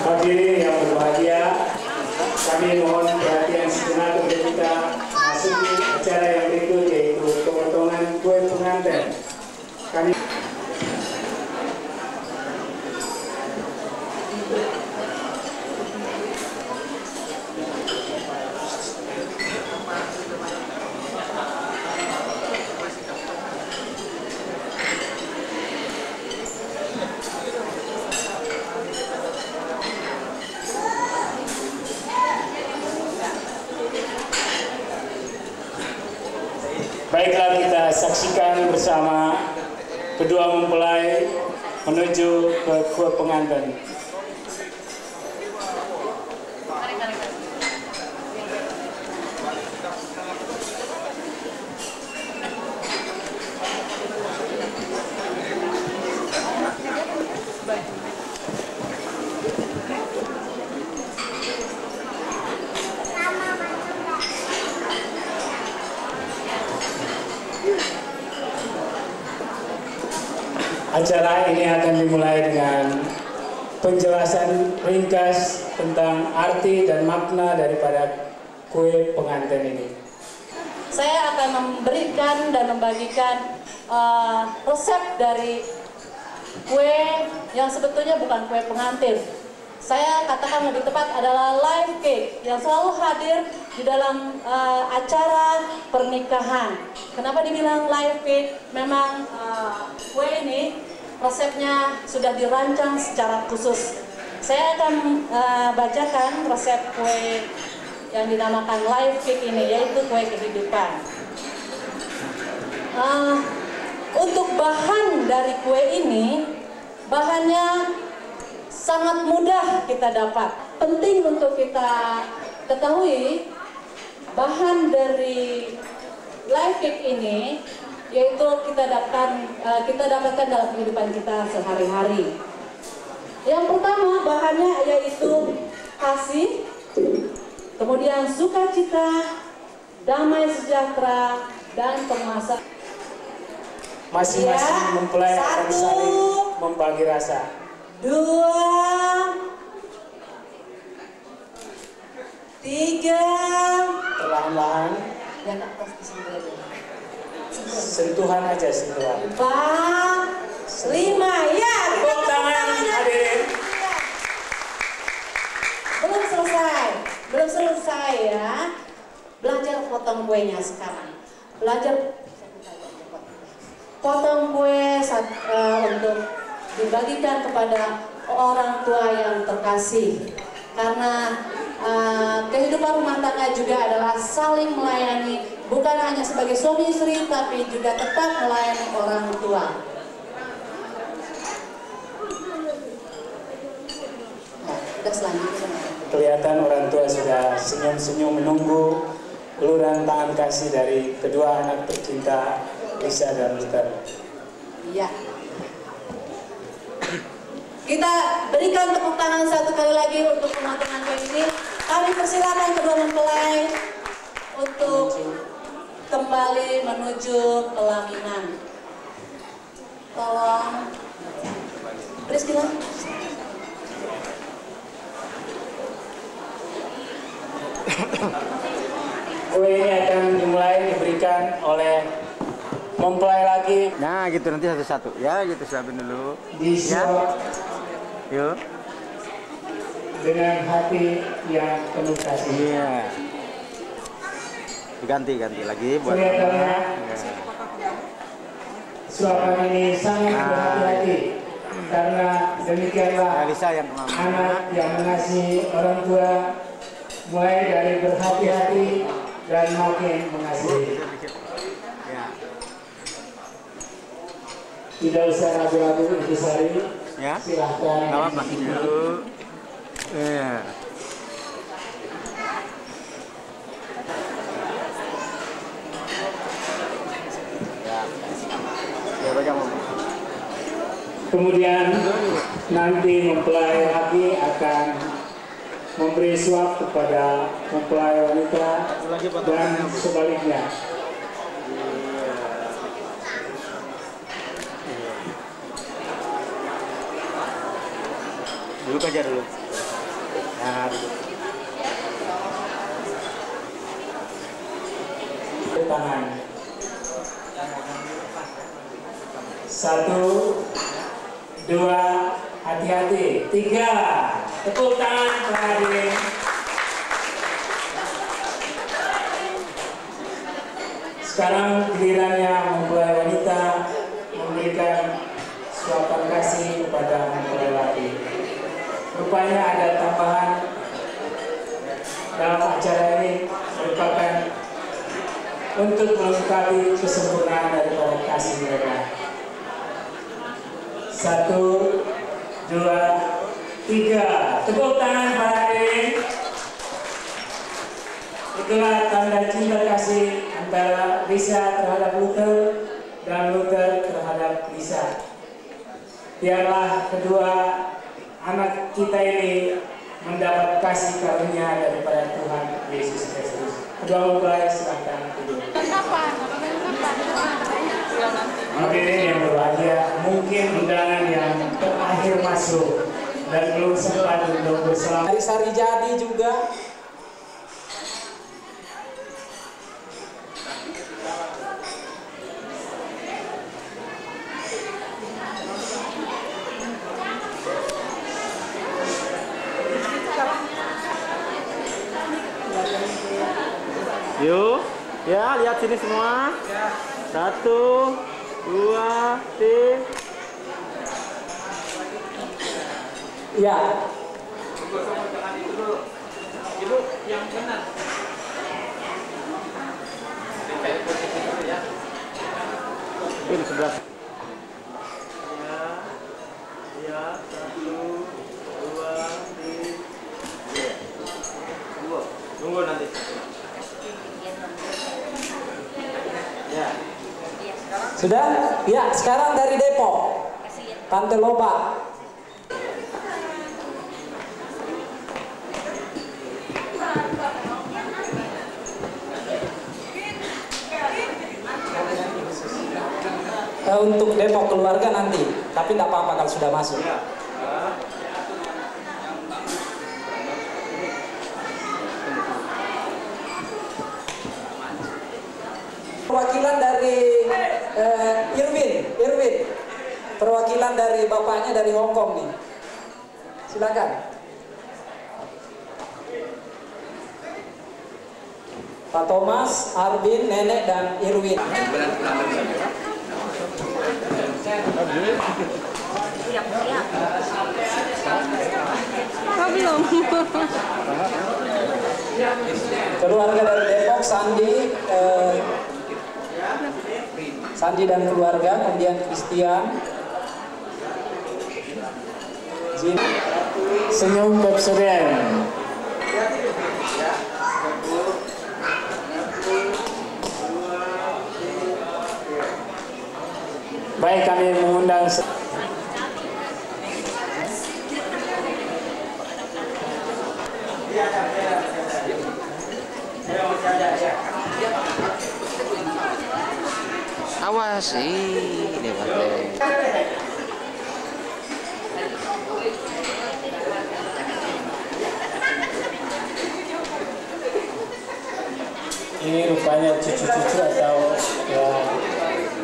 Hadirin yang berbahagia, kami mohon perhatian sejenak untuk kita masuki acara yang berikut, yaitu pemotongan kue pengantin. Kami baiklah, kita saksikan bersama kedua mempelai menuju ke kue pengantin. Acara ini akan dimulai dengan penjelasan ringkas tentang arti dan makna daripada kue pengantin ini. Saya akan memberikan dan membagikan resep dari kue yang sebetulnya bukan kue pengantin. Saya katakan lebih tepat adalah live cake yang selalu hadir di dalam acara pernikahan. Kenapa dibilang live cake? Memang kue ini resepnya sudah dirancang secara khusus. Saya akan bacakan resep kue yang dinamakan live cake ini, yaitu kue kehidupan. Untuk bahan dari kue ini, bahannya sangat mudah kita dapat. Penting untuk kita ketahui bahan dari live cake ini, yaitu kita dapatkan dalam kehidupan kita sehari-hari. Yang pertama bahannya yaitu kasih, kemudian sukacita, damai sejahtera, dan penguasa. Masing-masing mempelai akan saling membagi rasa. 2, 3, perlahan-lahan. Sentuhan aja, sentuhan. 4, 5, ya. Tepuk tangan hadirin. Belum selesai ya. Belajar potong kuenya sekarang. Belajar potong kue untuk dibagikan kepada orang tua yang terkasih. Karena kehidupan rumah tangga juga adalah saling melayani, bukan hanya sebagai suami istri, tapi juga tetap melayani orang tua. Nah, kita selanjutnya. Kelihatan orang tua sudah senyum-senyum menunggu uluran tangan kasih dari kedua anak tercinta, Lisa dan Luther. Iya. Kita berikan tepuk tangan satu kali lagi untuk pemotongan kue ini. Kami persilakan kedua mempelai untuk kembali menuju pelaminan. Tolong, Priscilla. Kue ini akan dimulai diberikan oleh mempelai lagi. Nah gitu, nanti satu-satu ya, gitu siapin dulu. Disuap ya. Yuk. Dengan hati yang penuh kasih. Iya. Diganti lagi buat kelihatannya suapan ini sangat berhati-hati. karena demikianlah anak yang mengasihi orang tua mulai dari berhati-hati dan makin mengasihi. Tidak usah ragu-ragu Intisari, ya? silahkan. Nggak apa-apa. Ya. Kemudian nanti mempelai laki akan memberi suap kepada mempelai wanita dan sebaliknya. Duduk aja dulu. Nah, duduk. Tangan. 1, 2, hati-hati. 3, tepuk tangan Pak Hadirin. Sekarang gilirannya mempelai wanita memberikan suapan kasih kepada mempelai laki. Rupanya ada tambahan dalam acara ini merupakan untuk melengkapi kesempurnaan daripada kasih mereka. 1, 2, 3, tepuk tangan para hadirin. Itulah tanda cinta kasih antara Lisa terhadap Luther dan Luther terhadap Lisa. Biarlah kedua anak kita ini mendapat kasih karunia daripada Tuhan Yesus Kristus. Kedua mempelai silahkan duduk. Hadirin yang berbahagia, mungkin undangan yang terakhir masuk dan belum sempat untuk berselamat. Dari Sari Jadi juga. Yuk, ya lihat sini semua. 1, 2, 3. Ya. Ibu yang benar. Ini sebelah. Ya, 1, 2, 3. Tunggu nanti. Ya. Sudah? Ya, sekarang dari Depok. Tante Loba. Untuk Depok keluarga nanti, tapi tidak apa-apa kalau sudah masuk. Perwakilan dari Irwin, perwakilan dari bapaknya dari Hong Kong nih, silakan. Pak Thomas, Arvin, Nenek dan Irwin. Belum. Keluarga dari Depok, Sandi dan keluarga, kemudian Christian, Jin, senyum Pepsodent. Baik, kami mengundang awas ini ini rupanya cucu-cucu atau ya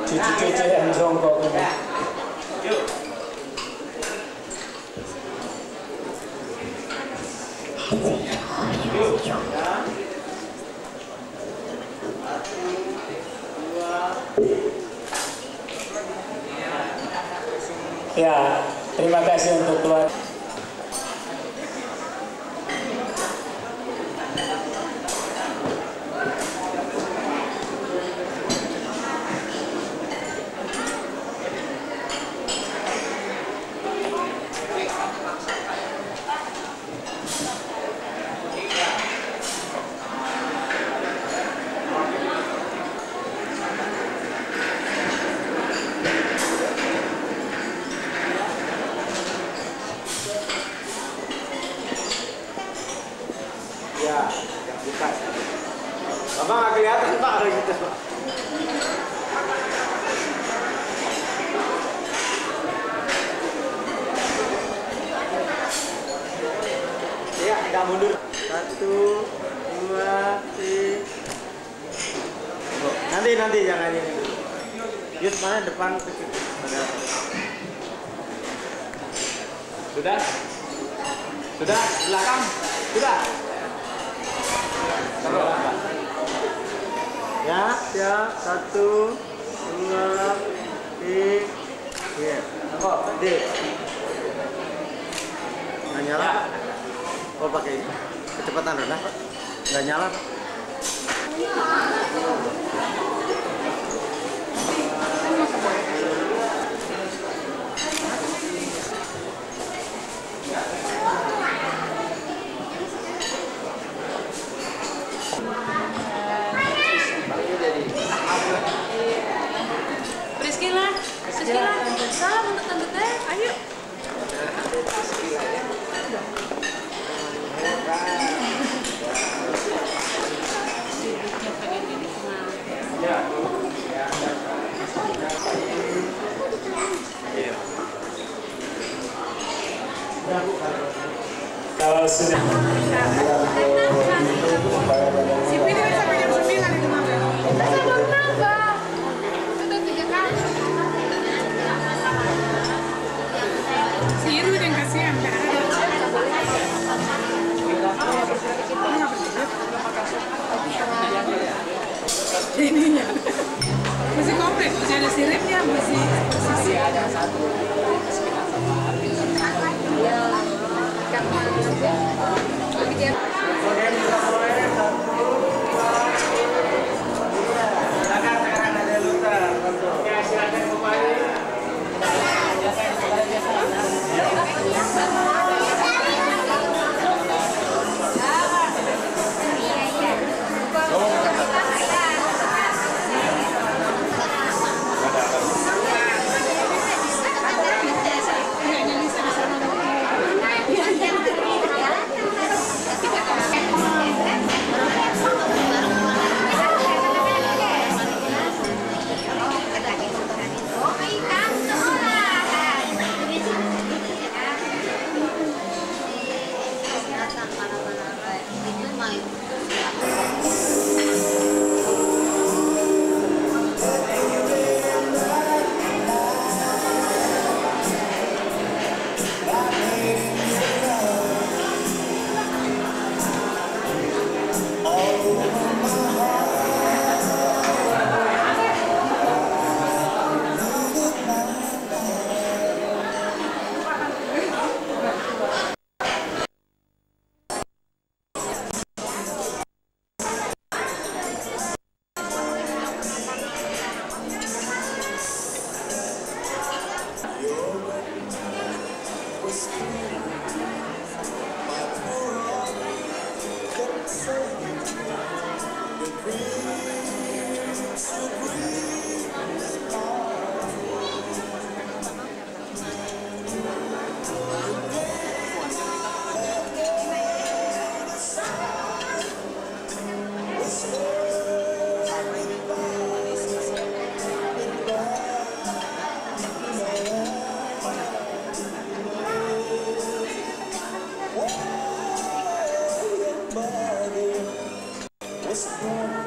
cucu-cucu yang jongkok ini. Ya, Terima kasih untuk keluarga. Ya, yang buka. Bapak nggak kelihatan Pak ada gitu Pak. Ya, nggak mundur. 1, 2, 3. Nanti jangan ini dulu. Yus mana depan ke situ. Sudah? Sudah? Belakang? Sudah? Ya, 1, 2, 3. Kok, D. Nggak nyala? Oh, pakai kecepatan rendah. Nggak nyala. Priscila, salam untuk Tante Teh, ayo. Kalau sudah Si Pini sampai jam 9 itu Mama. Kita belum nambah. Sudah 3 kali. Si Iru yang kasihan kan. Ininya masih komplit, masih ada siripnya, masih ada satu. What's